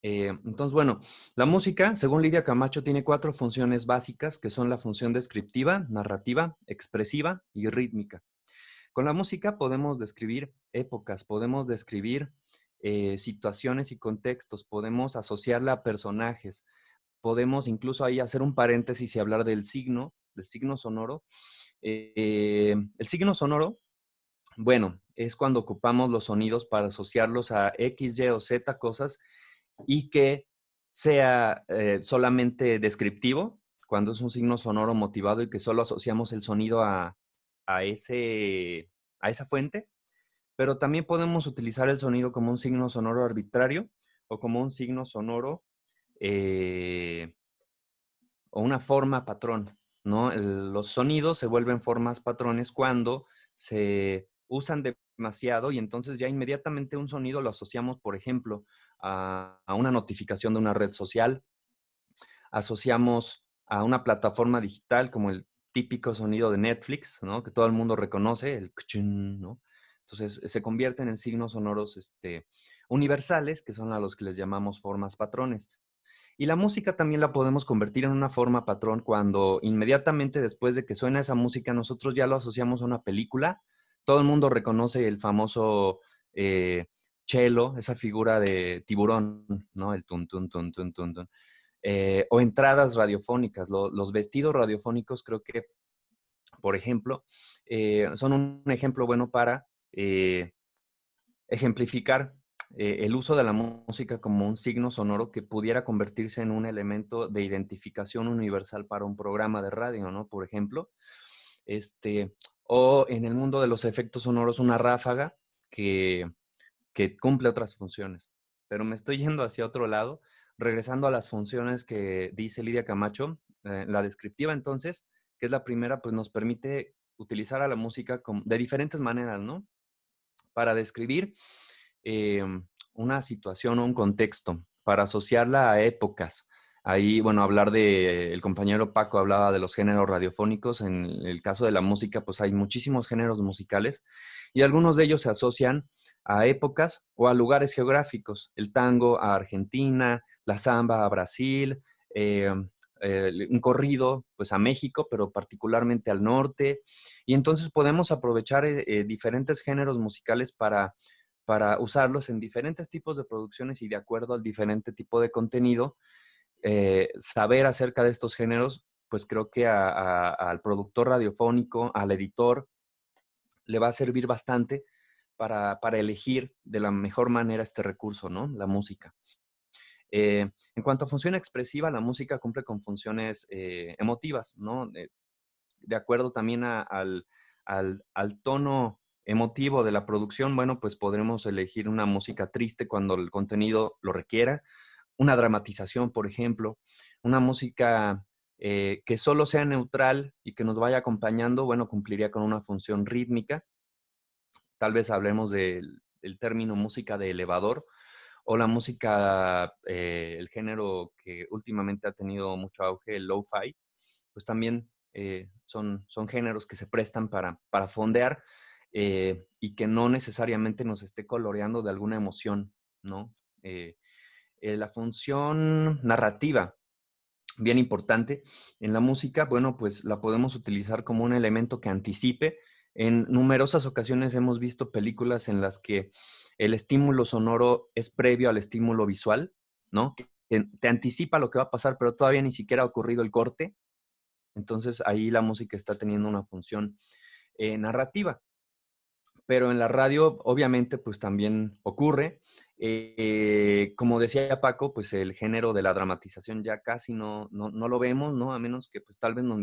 Speaker 6: Entonces, bueno, la música, según Lidia Camacho, tiene 4 funciones básicas, que son la función descriptiva, narrativa, expresiva y rítmica. Con la música podemos describir épocas, podemos describir situaciones y contextos, podemos asociarla a personajes, podemos incluso ahí hacer un paréntesis y hablar del signo sonoro. El signo sonoro, bueno, es cuando ocupamos los sonidos para asociarlos a X, Y o Z cosas y que sea solamente descriptivo, cuando es un signo sonoro motivado y que solo asociamos el sonido a esa fuente, pero también podemos utilizar el sonido como un signo sonoro arbitrario o como un signo sonoro eh, o una forma patrón, ¿no? Los sonidos se vuelven formas patrones cuando se usan demasiado y entonces ya inmediatamente un sonido lo asociamos, por ejemplo, a una notificación de una red social, asociamos a una plataforma digital como el típico sonido de Netflix, ¿no? Que todo el mundo reconoce, el kchun, ¿no? Entonces se convierten en signos sonoros universales, que son a los que les llamamos formas patrones. Y la música también la podemos convertir en una forma patrón cuando inmediatamente después de que suena esa música nosotros ya lo asociamos a una película. Todo el mundo reconoce el famoso cello, esa figura de tiburón, ¿no? El tun, tun, tun, tun, tun, tun. O entradas radiofónicas. Los vestidos radiofónicos creo que, por ejemplo, son un ejemplo bueno para ejemplificar el uso de la música como un signo sonoro que pudiera convertirse en un elemento de identificación universal para un programa de radio, ¿no? Por ejemplo, o en el mundo de los efectos sonoros, una ráfaga que, que cumple otras funciones. Pero me estoy yendo hacia otro lado, regresando a las funciones que dice Lidia Camacho. La descriptiva, entonces, que es la primera, pues nos permite utilizar a la música de diferentes maneras, ¿no? Para describir una situación o un contexto, para asociarla a épocas. Ahí, bueno, hablar el compañero Paco hablaba de los géneros radiofónicos. En el caso de la música, pues hay muchísimos géneros musicales y algunos de ellos se asocian a épocas o a lugares geográficos. El tango a Argentina, la samba a Brasil, un corrido pues a México, pero particularmente al norte. Y entonces podemos aprovechar diferentes géneros musicales para usarlos en diferentes tipos de producciones y de acuerdo al diferente tipo de contenido, saber acerca de estos géneros, pues creo que al productor radiofónico, al editor, le va a servir bastante para elegir de la mejor manera este recurso, ¿no? La música. En cuanto a función expresiva, la música cumple con funciones emotivas, ¿no? De acuerdo también al tono emotivo de la producción, bueno, pues podremos elegir una música triste cuando el contenido lo requiera, una dramatización, por ejemplo, una música que solo sea neutral y que nos vaya acompañando, bueno, cumpliría con una función rítmica. Tal vez hablemos del término música de elevador o la música, el género que últimamente ha tenido mucho auge, el lo-fi, pues también son géneros que se prestan para fondear y que no necesariamente nos esté coloreando de alguna emoción, ¿no? La función narrativa, bien importante en la música, bueno, pues la podemos utilizar como un elemento que anticipe. En numerosas ocasiones hemos visto películas en las que el estímulo sonoro es previo al estímulo visual, ¿no? Que te anticipa lo que va a pasar, pero todavía ni siquiera ha ocurrido el corte. Entonces ahí la música está teniendo una función narrativa. Pero en la radio, obviamente, pues también ocurre. Como decía Paco, pues el género de la dramatización ya casi no lo vemos, ¿no? A menos que pues tal vez nos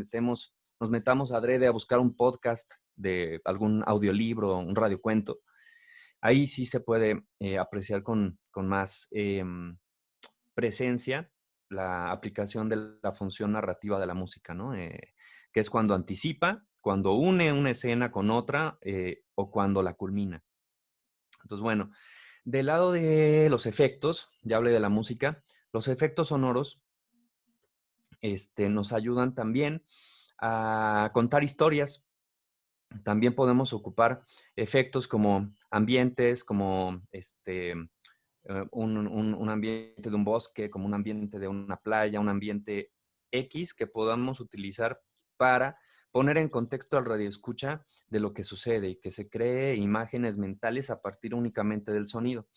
Speaker 6: metamos adrede a buscar un podcast de algún audiolibro, un radiocuento. Ahí sí se puede apreciar con más presencia la aplicación de la función narrativa de la música, ¿no? Que es cuando anticipa, cuando une una escena con otra o cuando la culmina. Entonces, bueno, del lado de los efectos, ya hablé de la música, los efectos sonoros nos ayudan también a contar historias. También podemos ocupar efectos como ambientes, como un ambiente de un bosque, como un ambiente de una playa, un ambiente X que podamos utilizar para poner en contexto al radioescucha de lo que sucede y que se cree imágenes mentales a partir únicamente del sonido.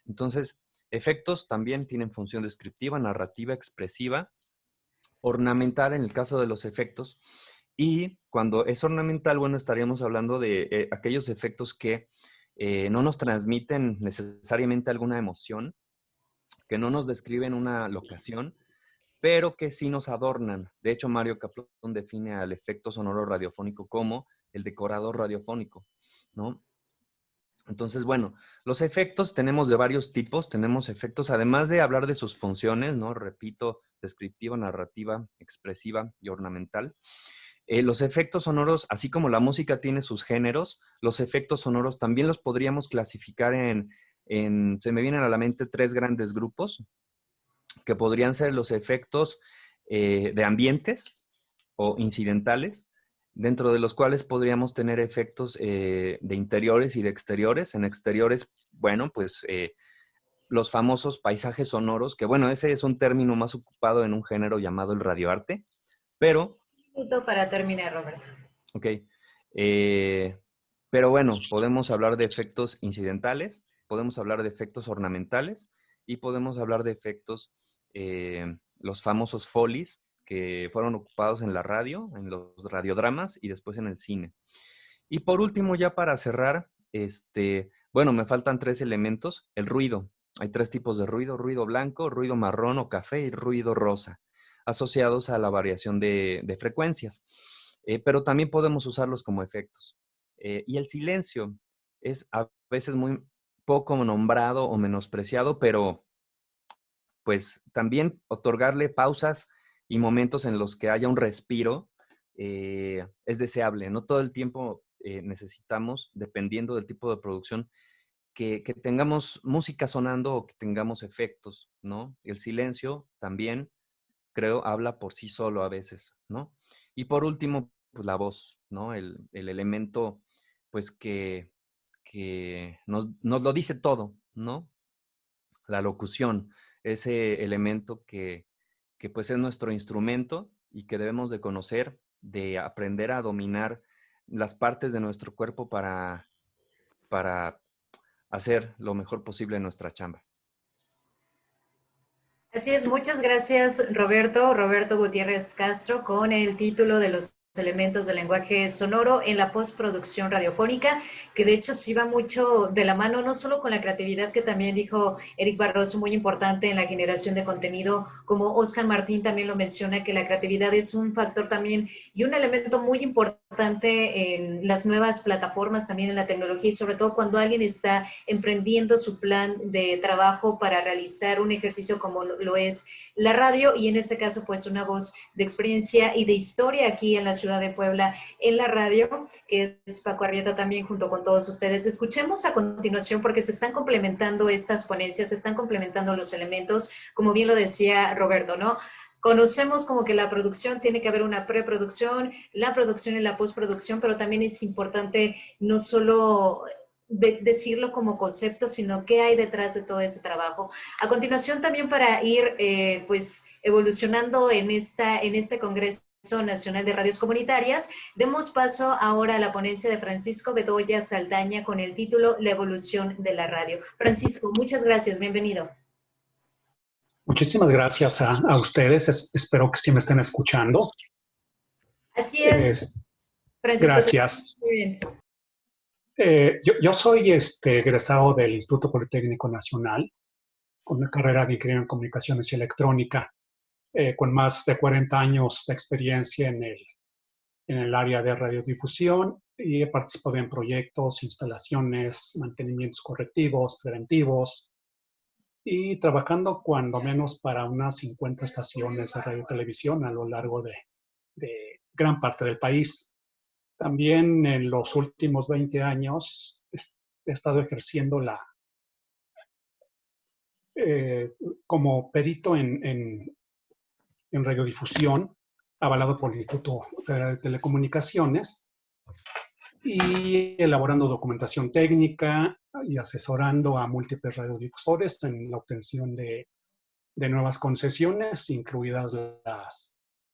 Speaker 6: Entonces, efectos también tienen función descriptiva, narrativa, expresiva, ornamental en el caso de los efectos. Y cuando es ornamental, bueno, estaríamos hablando de aquellos efectos que no nos transmiten necesariamente alguna emoción, que no nos describen una locación, pero que sí nos adornan. De hecho, Mario Kaplun define al efecto sonoro radiofónico como el decorador radiofónico, ¿no? Entonces, bueno, los efectos tenemos de varios tipos. Tenemos efectos, además de hablar de sus funciones, ¿no? Repito, descriptiva, narrativa, expresiva y ornamental. Los efectos sonoros, así como la música tiene sus géneros, los efectos sonoros también los podríamos clasificar se me vienen a la mente 3 grandes grupos, que podrían ser los efectos de ambientes o incidentales, dentro de los cuales podríamos tener efectos de interiores y de exteriores. En exteriores, bueno, pues los famosos paisajes sonoros, que bueno, ese es un término más ocupado en un género llamado el radioarte, pero...
Speaker 1: Para terminar, Roberto.
Speaker 6: Ok. Pero bueno, podemos hablar de efectos incidentales, podemos hablar de efectos ornamentales y podemos hablar de efectos, los famosos folies, que fueron ocupados en la radio, en los radiodramas y después en el cine. Y por último, ya para cerrar, bueno, me faltan 3 elementos. El ruido. Hay 3 tipos de ruido: ruido blanco, ruido marrón o café y ruido rosa, asociados a la variación de frecuencias. Pero también podemos usarlos como efectos. Y el silencio es a veces muy poco nombrado o menospreciado, pero pues también otorgarle pausas y momentos en los que haya un respiro es deseable. No todo el tiempo necesitamos, dependiendo del tipo de producción, que tengamos música sonando o que tengamos efectos, ¿no? El silencio también, creo, habla por sí solo a veces, ¿no? Y por último, pues la voz, ¿no? El elemento, pues que nos lo dice todo, ¿no? La locución, ese elemento que pues es nuestro instrumento y que debemos de conocer, de aprender a dominar las partes de nuestro cuerpo para hacer lo mejor posible en nuestra chamba.
Speaker 1: Así es, muchas gracias Roberto, Roberto Gutiérrez Castro, con el título de los elementos del lenguaje sonoro en la postproducción radiofónica, que de hecho sí va mucho de la mano, no solo con la creatividad, que también dijo Eric Barroso, muy importante en la generación de contenido, como Oscar Martín también lo menciona, que la creatividad es un factor también y un elemento muy importante en las nuevas plataformas, también en la tecnología, y sobre todo cuando alguien está emprendiendo su plan de trabajo para realizar un ejercicio como lo es la radio, y en este caso pues una voz de experiencia y de historia aquí en la ciudad de Puebla en la radio, que es Paco Arrieta también junto con todos ustedes. Escuchemos a continuación, porque se están complementando estas ponencias, se están complementando los elementos, como bien lo decía Roberto, ¿no? Conocemos como que la producción tiene que haber una preproducción, la producción y la postproducción, pero también es importante no solo decirlo como concepto, sino qué hay detrás de todo este trabajo. A continuación, también para ir pues evolucionando en este Congreso Nacional de Radios Comunitarias, demos paso ahora a la ponencia de Francisco Bedoya Saldaña con el título La evolución de la radio. Francisco, muchas gracias, bienvenido.
Speaker 7: Muchísimas gracias a ustedes, espero que sí me estén escuchando.
Speaker 1: Así es, Francisco.
Speaker 7: Gracias.
Speaker 1: Muy bien.
Speaker 7: Yo soy egresado del Instituto Politécnico Nacional, con una carrera de Ingeniería en Comunicaciones y Electrónica, con más de 40 años de experiencia en el área de radiodifusión, y he participado en proyectos, instalaciones, mantenimientos correctivos, preventivos, y trabajando cuando menos para unas 50 estaciones de radio y televisión a lo largo de gran parte del país. También en los últimos 20 años he estado ejerciendo como perito en radiodifusión, avalado por el Instituto Federal de Telecomunicaciones, y elaborando documentación técnica y asesorando a múltiples radiodifusores en la obtención de nuevas concesiones, incluidas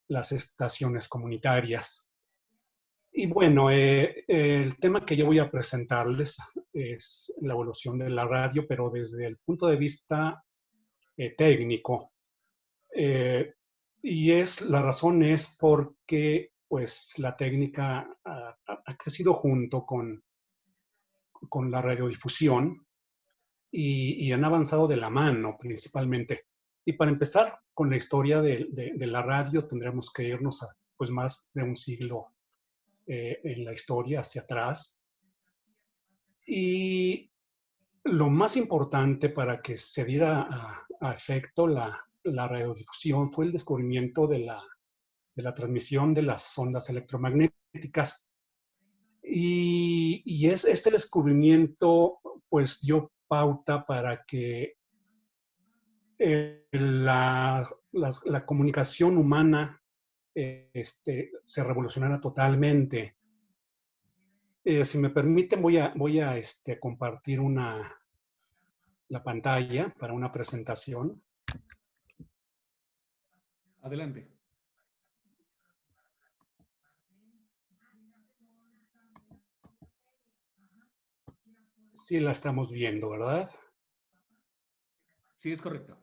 Speaker 7: las estaciones comunitarias. Y bueno, el tema que yo voy a presentarles es la evolución de la radio, pero desde el punto de vista técnico. La razón es porque pues, la técnica ha crecido junto con la radiodifusión y han avanzado de la mano principalmente. Y para empezar con la historia de la radio, tendremos que irnos a pues, más de un siglo en la historia hacia atrás. Y lo más importante para que se diera a efecto la radiodifusión fue el descubrimiento de la transmisión de las ondas electromagnéticas. Y este descubrimiento pues dio pauta para que la comunicación humana se revolucionara totalmente. Si me permiten, voy a compartir la pantalla para una presentación.
Speaker 2: Adelante.
Speaker 7: Sí la estamos viendo, ¿verdad?
Speaker 2: Sí, es correcto.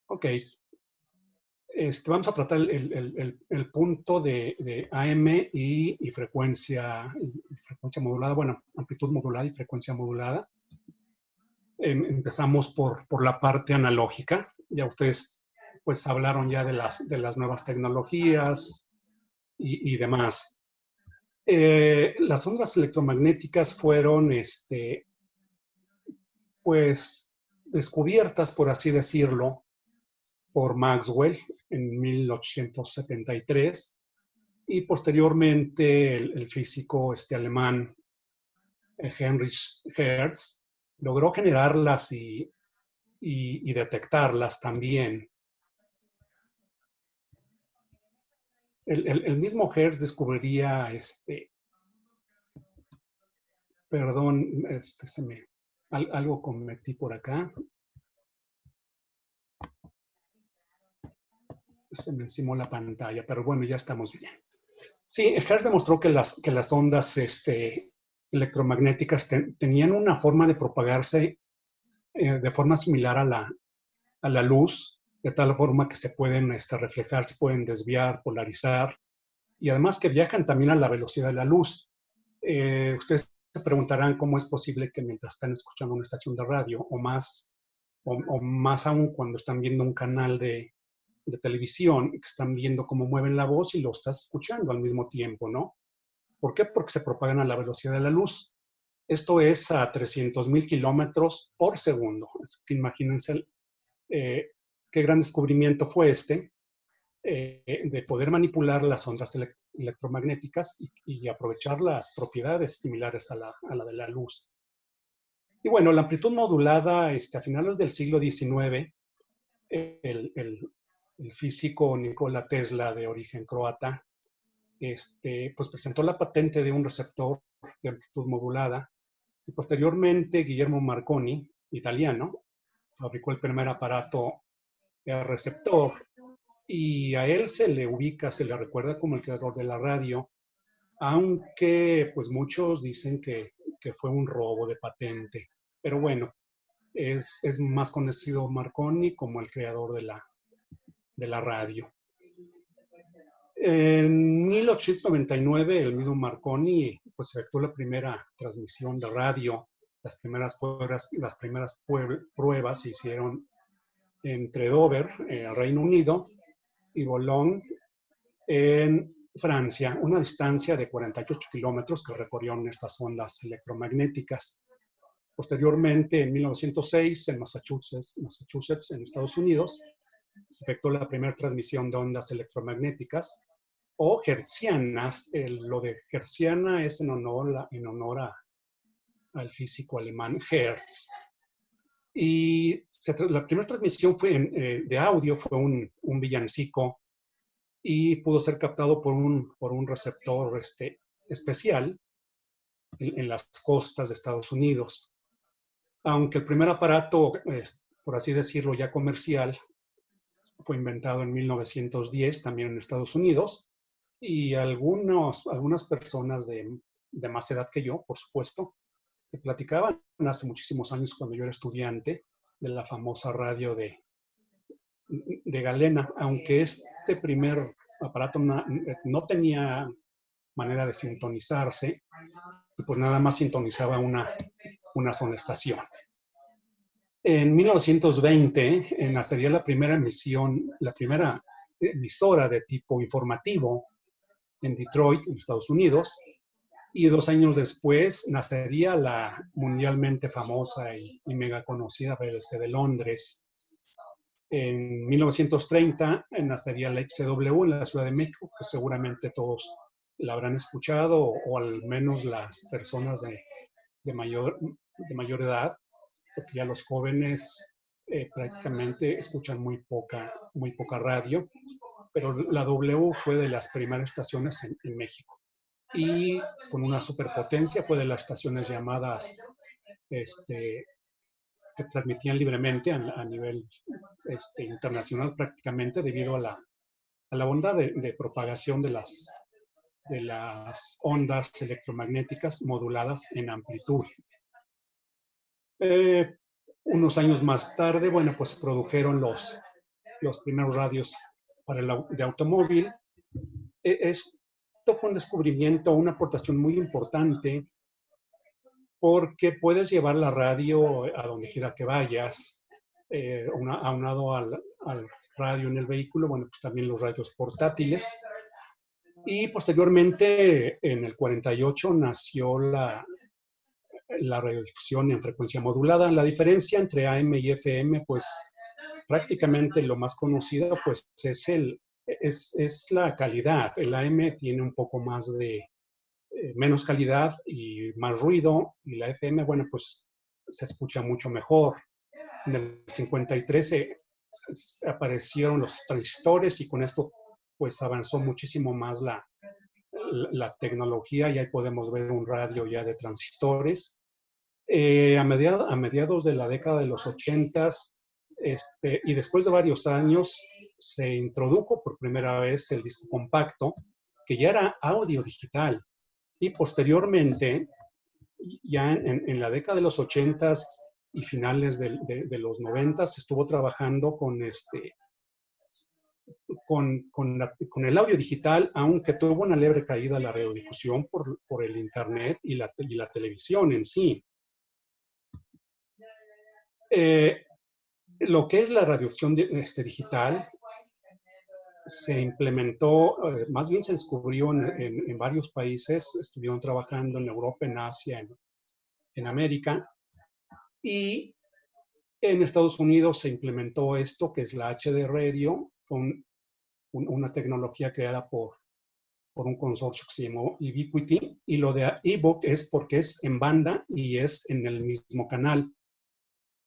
Speaker 7: Ok. Vamos a tratar el punto de AM y frecuencia modulada, bueno, amplitud modulada y frecuencia modulada. Empezamos por la parte analógica. Ya ustedes pues hablaron ya de las nuevas tecnologías y demás. Las ondas electromagnéticas fueron pues descubiertas, por así decirlo, por Maxwell en 1873 y posteriormente el físico alemán Heinrich Hertz logró generarlas y detectarlas también. El mismo Hertz descubriría perdón, algo cometí por acá. Se me encimó la pantalla, pero bueno, ya estamos bien. Sí, Hertz demostró que las ondas electromagnéticas tenían una forma de propagarse de forma similar a la luz, de tal forma que se pueden reflejar, se pueden desviar, polarizar, y además que viajan también a la velocidad de la luz. Ustedes se preguntarán cómo es posible que mientras están escuchando una estación de radio, o más aún cuando están viendo un canal de televisión, que están viendo cómo mueven la voz y lo estás escuchando al mismo tiempo, ¿no? ¿Por qué? Porque se propagan a la velocidad de la luz. Esto es a 300,000 kilómetros por segundo. Imagínense qué gran descubrimiento fue de poder manipular las ondas electromagnéticas y aprovechar las propiedades similares a la de la luz. Y bueno, la amplitud modulada, a finales del siglo XIX, el físico Nikola Tesla, de origen croata, pues presentó la patente de un receptor de amplitud modulada, y posteriormente Guillermo Marconi, italiano, fabricó el primer aparato receptor, y a él se le recuerda como el creador de la radio, aunque pues muchos dicen que fue un robo de patente. Pero bueno, es más conocido Marconi como el creador de la radio. En 1899, el mismo Marconi pues efectuó la primera transmisión de radio. Las primeras pruebas se hicieron entre Dover, Reino Unido, y Boulogne, en Francia, una distancia de 48 kilómetros que recorrieron estas ondas electromagnéticas. Posteriormente, en 1906, en Massachusetts, en Estados Unidos, se efectuó la primera transmisión de ondas electromagnéticas o hertzianas. Lo de hertziana es en honor al físico alemán Hertz. Y la primera transmisión de audio fue un villancico y pudo ser captado por un receptor especial en las costas de Estados Unidos. Aunque el primer aparato, por así decirlo, ya comercial, fue inventado en 1910 también en Estados Unidos, y algunas personas de más edad que yo, por supuesto, que platicaban hace muchísimos años cuando yo era estudiante de la famosa radio de Galena, aunque este primer aparato no tenía manera de sintonizarse, y pues nada más sintonizaba una sola estación. En 1920 nacería la primera emisora de tipo informativo en Detroit, en Estados Unidos, y 2 años después nacería la mundialmente famosa y mega conocida BBC de Londres. En 1930 nacería la XCW en la Ciudad de México, que seguramente todos la habrán escuchado, o al menos las personas de mayor edad, porque ya los jóvenes prácticamente escuchan muy poca radio, pero la W fue de las primeras estaciones en México. Y con una superpotencia fue de las estaciones llamadas que transmitían libremente a nivel internacional prácticamente, debido a la bondad de propagación de las ondas electromagnéticas moduladas en amplitud. Unos años más tarde, bueno, pues produjeron los primeros radios de automóvil. Esto fue un descubrimiento, una aportación muy importante, porque puedes llevar la radio a donde quiera que vayas, aunado al radio en el vehículo, bueno, pues también los radios portátiles. Y posteriormente, en el 48, nació la radiodifusión en frecuencia modulada. La diferencia entre AM y FM, pues prácticamente lo más conocido, pues es la calidad. El AM tiene un poco más de menos calidad y más ruido, y la FM, bueno, pues se escucha mucho mejor. En el 53 aparecieron los transistores, y con esto pues avanzó muchísimo más la tecnología, y ahí podemos ver un radio ya de transistores. A mediados de la década de los 80s, y después de varios años, se introdujo por primera vez el disco compacto, que ya era audio digital. Y posteriormente, ya en la década de los 80s y finales de los 90s, estuvo trabajando con el audio digital, aunque tuvo una leve caída la radiodifusión por el internet y la televisión en sí. Lo que es la radiodifusión digital se implementó, más bien se descubrió en varios países. Estuvieron trabajando en Europa, en Asia, en América, y en Estados Unidos se implementó esto, que es la HD Radio. Fue una tecnología creada por un consorcio que se llamó Ubiquiti, y lo de ebook es porque es en banda y es en el mismo canal.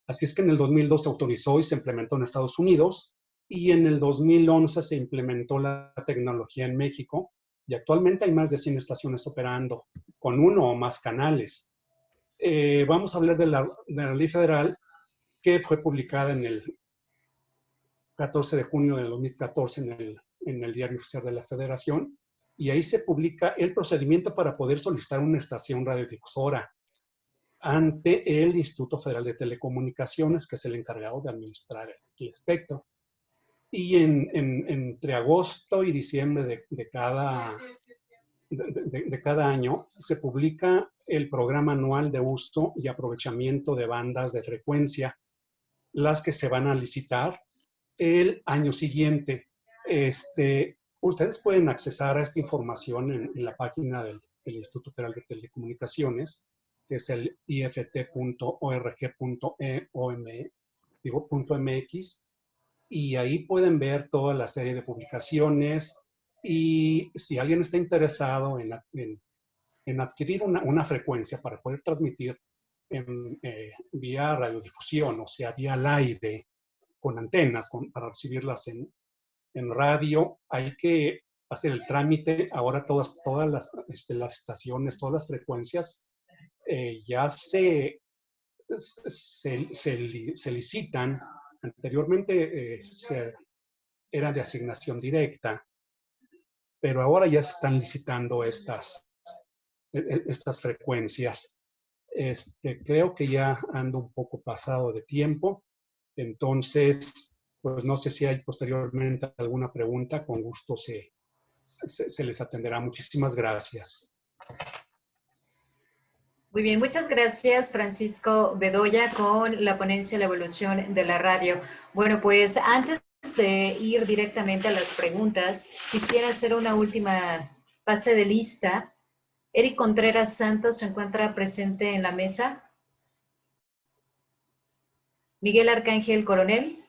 Speaker 7: Así es que en el 2002 se autorizó y se implementó en Estados Unidos, y en el 2011 se implementó la tecnología en México, y actualmente hay más de 100 estaciones operando con uno o más canales. Vamos a hablar de la ley federal, que fue publicada en el 14 de junio de 2014 en el Diario Oficial de la Federación, y ahí se publica el procedimiento para poder solicitar una estación radiodifusora ante el Instituto Federal de Telecomunicaciones, que es el encargado de administrar el espectro. Y entre agosto y diciembre de cada año se publica el programa anual de uso y aprovechamiento de bandas de frecuencia, las que se van a licitar el año siguiente. Ustedes pueden accesar a esta información en la página del Instituto Federal de Telecomunicaciones, que es el ift.org.mx, y ahí pueden ver toda la serie de publicaciones. Y si alguien está interesado en adquirir una frecuencia para poder transmitir vía radiodifusión, o sea, vía al aire, con antenas, para recibirlas en radio, hay que hacer el trámite. Ahora todas las estaciones, todas las frecuencias ya se licitan. Anteriormente era de asignación directa, pero ahora ya se están licitando estas frecuencias. Creo que ya ando un poco pasado de tiempo, entonces, pues no sé si hay posteriormente alguna pregunta, con gusto se les atenderá. Muchísimas gracias.
Speaker 1: Muy bien, muchas gracias, Francisco Bedoya, con la ponencia La evolución de la radio. Bueno, pues antes de ir directamente a las preguntas, quisiera hacer una última pase de lista. Eric Contreras Santos se encuentra presente en la mesa. Miguel Arcángel Coronel.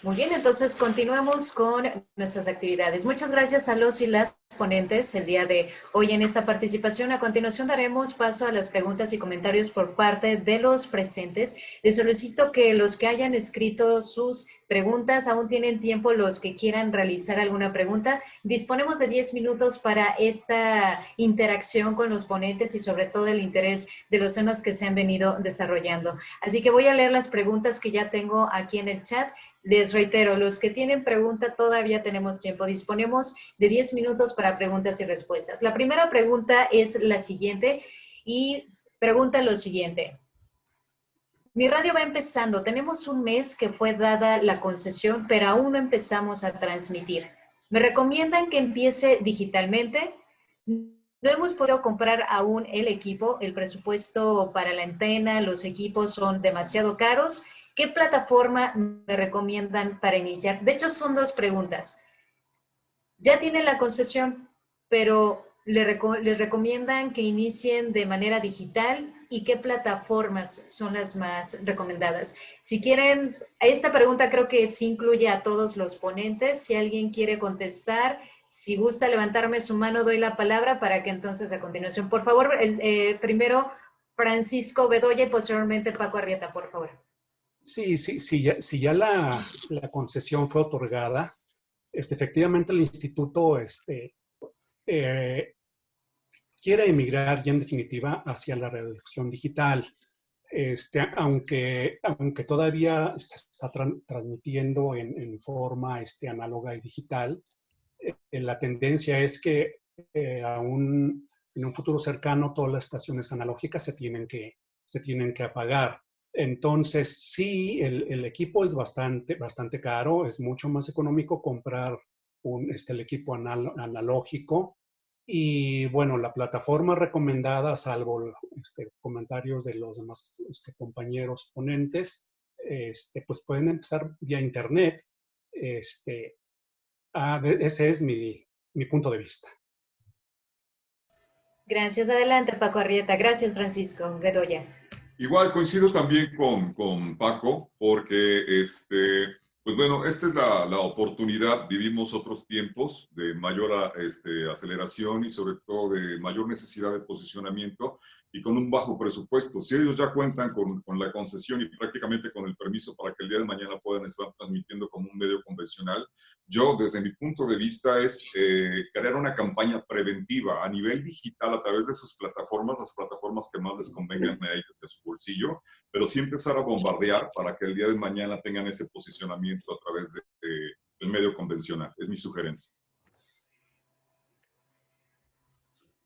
Speaker 1: Muy bien, entonces continuamos con nuestras actividades. Muchas gracias a los y las ponentes el día de hoy en esta participación. A continuación daremos paso a las preguntas y comentarios por parte de los presentes. Les solicito que los que hayan escrito sus preguntas, aún tienen tiempo los que quieran realizar alguna pregunta. Disponemos de 10 minutos para esta interacción con los ponentes y sobre todo el interés de los temas que se han venido desarrollando. Así que voy a leer las preguntas que ya tengo aquí en el chat. Les reitero, los que tienen pregunta todavía tenemos tiempo. Disponemos de 10 minutos para preguntas y respuestas. La primera pregunta es la siguiente y pregunta lo siguiente. Mi radio va empezando. Tenemos un mes que fue dada la concesión, pero aún no empezamos a transmitir. ¿Me recomiendan que empiece digitalmente? No hemos podido comprar aún el equipo. El presupuesto para la antena, los equipos son demasiado caros. ¿Qué plataforma me recomiendan para iniciar? De hecho, son dos preguntas. Ya tienen la concesión, pero les recomiendan que inicien de manera digital y qué plataformas son las más recomendadas. Si quieren, esta pregunta creo que sí incluye a todos los ponentes. Si alguien quiere contestar, si gusta levantarme su mano, doy la palabra para que entonces a continuación, por favor, primero Francisco Bedoya y posteriormente Paco Arrieta, por favor.
Speaker 7: Sí, ya la concesión fue otorgada, efectivamente el instituto quiere emigrar ya en definitiva hacia la radiodifusión digital. Aunque todavía se está transmitiendo en forma análoga y digital, la tendencia es que aún en un futuro cercano todas las estaciones analógicas se tienen que apagar. Entonces, sí, el equipo es bastante caro, es mucho más económico comprar el equipo analógico. Y bueno, la plataforma recomendada, salvo comentarios de los demás compañeros ponentes, pues pueden empezar vía internet. Ese es mi punto de vista.
Speaker 1: Gracias. Adelante, Paco Arrieta. Gracias, Francisco Bedoya.
Speaker 5: Igual coincido también con Paco, porque pues bueno, esta es la oportunidad. Vivimos otros tiempos de mayor aceleración y sobre todo de mayor necesidad de posicionamiento y con un bajo presupuesto. Si ellos ya cuentan con la concesión y prácticamente con el permiso para que el día de mañana puedan estar transmitiendo como un medio convencional, yo desde mi punto de vista es crear una campaña preventiva a nivel digital a través de sus plataformas, las plataformas que más les convengan a ellos de su bolsillo, pero sí empezar a bombardear para que el día de mañana tengan ese posicionamiento a través del medio convencional. Es mi sugerencia.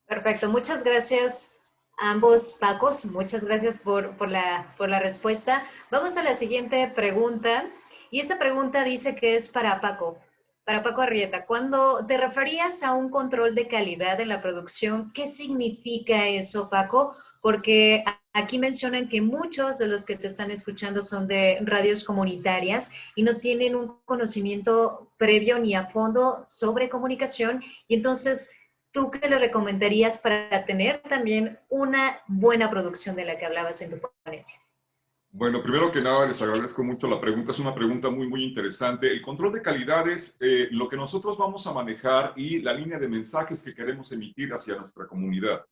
Speaker 1: Perfecto, muchas gracias a ambos Pacos, muchas gracias por la respuesta. Vamos a la siguiente pregunta, y esta pregunta dice que es para Paco Arrieta. Cuando te referías a un control de calidad en la producción, ¿qué significa eso, Paco? Porque aquí mencionan que muchos de los que te están escuchando son de radios comunitarias y no tienen un conocimiento previo ni a fondo sobre comunicación. Y entonces, ¿tú qué le recomendarías para tener también una buena producción de la que hablabas en tu ponencia?
Speaker 5: Bueno, primero que nada, les agradezco mucho la pregunta. Es una pregunta muy, muy interesante. El control de calidad es lo que nosotros vamos a manejar y la línea de mensajes que queremos emitir hacia nuestra comunidad,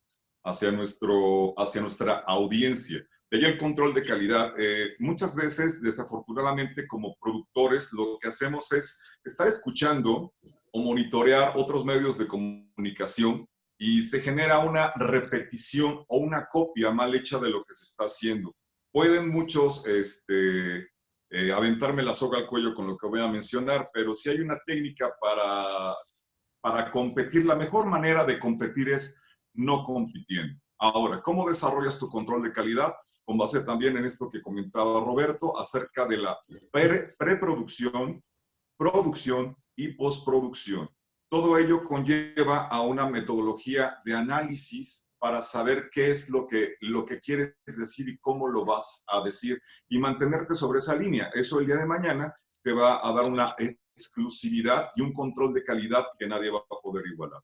Speaker 5: hacia nuestra audiencia. De ahí el control de calidad. Muchas veces, desafortunadamente, como productores, lo que hacemos es estar escuchando o monitorear otros medios de comunicación y se genera una repetición o una copia mal hecha de lo que se está haciendo. Pueden muchos aventarme la soga al cuello con lo que voy a mencionar, pero si hay una técnica para competir, la mejor manera de competir es no compitiendo. Ahora, ¿cómo desarrollas tu control de calidad? Con base también en esto que comentaba Roberto acerca de la preproducción, producción y postproducción. Todo ello conlleva a una metodología de análisis para saber qué es lo que quieres decir y cómo lo vas a decir y mantenerte sobre esa línea. Eso el día de mañana te va a dar una exclusividad y un control de calidad que nadie va a poder igualar.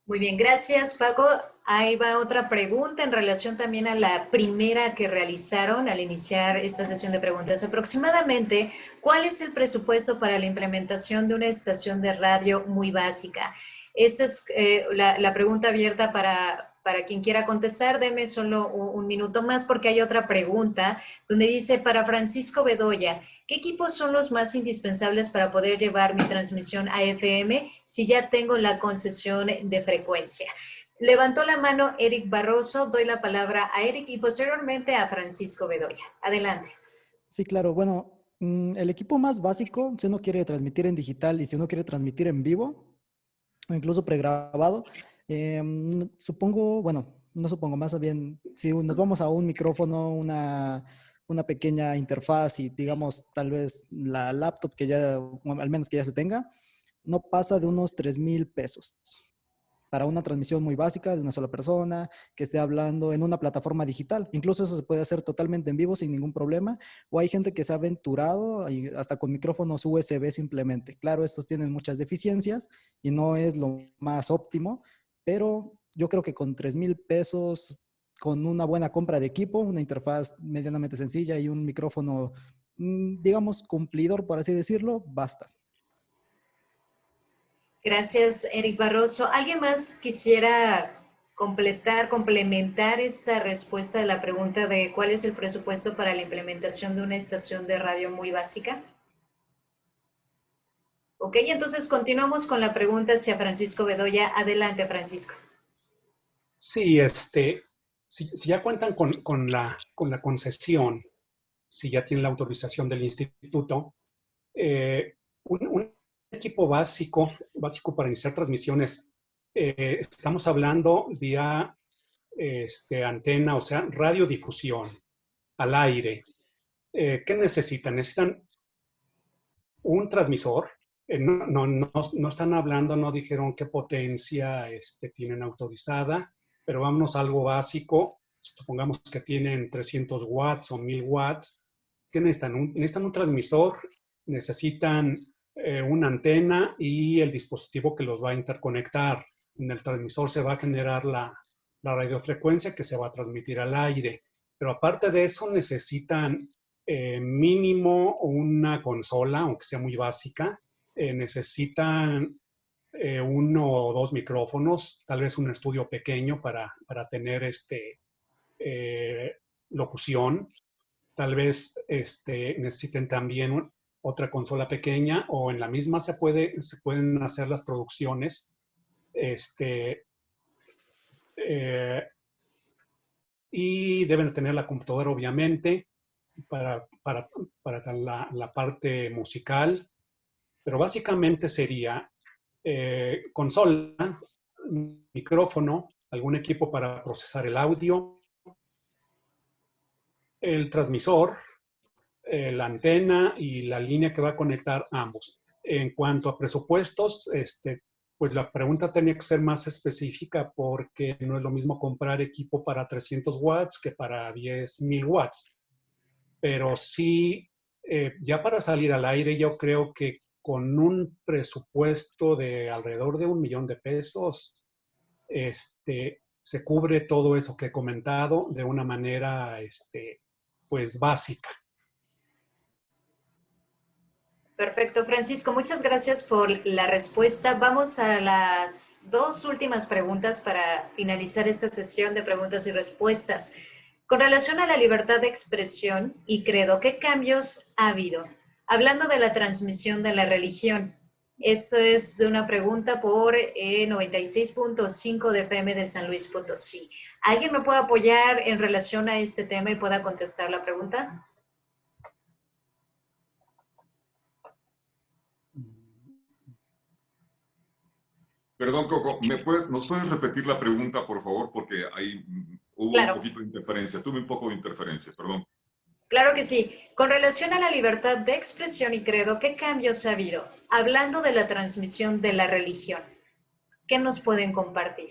Speaker 1: Muy bien, gracias Paco. Ahí va otra pregunta en relación también a la primera que realizaron al iniciar esta sesión de preguntas. Aproximadamente, ¿cuál es el presupuesto para la implementación de una estación de radio muy básica? Esta es la pregunta abierta para quien quiera contestar. Deme solo un minuto más porque hay otra pregunta donde dice, para Francisco Bedoya, ¿qué equipos son los más indispensables para poder llevar mi transmisión a FM si ya tengo la concesión de frecuencia? Levantó la mano Eric Barroso, doy la palabra a Eric y posteriormente a Francisco Bedoya. Adelante.
Speaker 3: Sí, claro. Bueno, el equipo más básico, si uno quiere transmitir en digital y si uno quiere transmitir en vivo o incluso pregrabado, supongo, bueno, no supongo, más bien, si nos vamos a un micrófono, una pequeña interfaz y digamos tal vez la laptop que ya, al menos que ya se tenga, no pasa de unos 3,000 pesos para una transmisión muy básica de una sola persona que esté hablando en una plataforma digital. Incluso eso se puede hacer totalmente en vivo sin ningún problema. O hay gente que se ha aventurado hasta con micrófonos USB simplemente. Claro, estos tienen muchas deficiencias y no es lo más óptimo, pero yo creo que con 3,000 pesos, con una buena compra de equipo, una interfaz medianamente sencilla y un micrófono, digamos, cumplidor, por así decirlo, basta.
Speaker 1: Gracias, Eric Barroso. ¿Alguien más quisiera complementar esta respuesta de la pregunta de cuál es el presupuesto para la implementación de una estación de radio muy básica? Ok, entonces continuamos con la pregunta hacia Francisco Bedoya. Adelante, Francisco.
Speaker 7: Sí, si ya cuentan con la concesión, si ya tienen la autorización del instituto, un equipo básico para iniciar transmisiones, estamos hablando vía antena, o sea, radiodifusión al aire. ¿Qué necesitan? Necesitan un transmisor. No están hablando, no dijeron qué potencia tienen autorizada, pero vámonos a algo básico. Supongamos que tienen 300 watts o 1000 watts. ¿Qué necesitan? Necesitan un transmisor, necesitan una antena y el dispositivo que los va a interconectar. En el transmisor se va a generar la radiofrecuencia que se va a transmitir al aire. Pero aparte de eso necesitan mínimo una consola, aunque sea muy básica. Necesitan uno o dos micrófonos, tal vez un estudio pequeño para tener locución. Tal vez necesiten también otra consola pequeña o en la misma se pueden hacer las producciones. Y deben tener la computadora, obviamente, para la parte musical. Pero básicamente sería consola, micrófono, algún equipo para procesar el audio, el transmisor, la antena y la línea que va a conectar ambos. En cuanto a presupuestos, pues la pregunta tenía que ser más específica porque no es lo mismo comprar equipo para 300 watts que para 10,000 watts. Pero sí, ya para salir al aire, yo creo que con un presupuesto de alrededor de 1,000,000 de pesos, se cubre todo eso que he comentado de una manera, pues básica.
Speaker 1: Perfecto, Francisco. Muchas gracias por la respuesta. Vamos a las dos últimas preguntas para finalizar esta sesión de preguntas y respuestas. Con relación a la libertad de expresión y credo, ¿qué cambios ha habido? Hablando de la transmisión de la religión, Esto es de una pregunta por 96.5 de FM de San Luis Potosí. ¿Alguien me puede apoyar en relación a este tema y pueda contestar la pregunta?
Speaker 5: Perdón, Coco, ¿nos puedes repetir la pregunta, por favor? Porque ahí hubo
Speaker 1: Claro.
Speaker 5: un poquito de interferencia, tuve un poco de interferencia, perdón.
Speaker 1: Claro que sí. Con relación a la libertad de expresión y credo, ¿qué cambios ha habido? Hablando de la transmisión de la religión, ¿qué nos pueden compartir?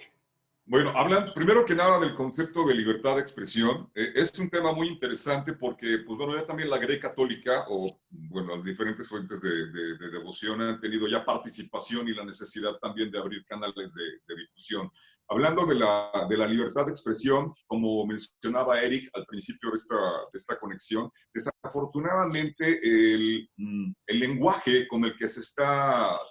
Speaker 5: Bueno, hablan primero que nada del concepto de libertad de expresión. Es un tema muy interesante porque, pues bueno, ya también la Grey Católica o, bueno, las diferentes fuentes de devoción han tenido ya participación y la necesidad también de abrir canales de difusión. Hablando de la libertad de expresión, como mencionaba Eric al principio de esta conexión, desafortunadamente el lenguaje con el que se está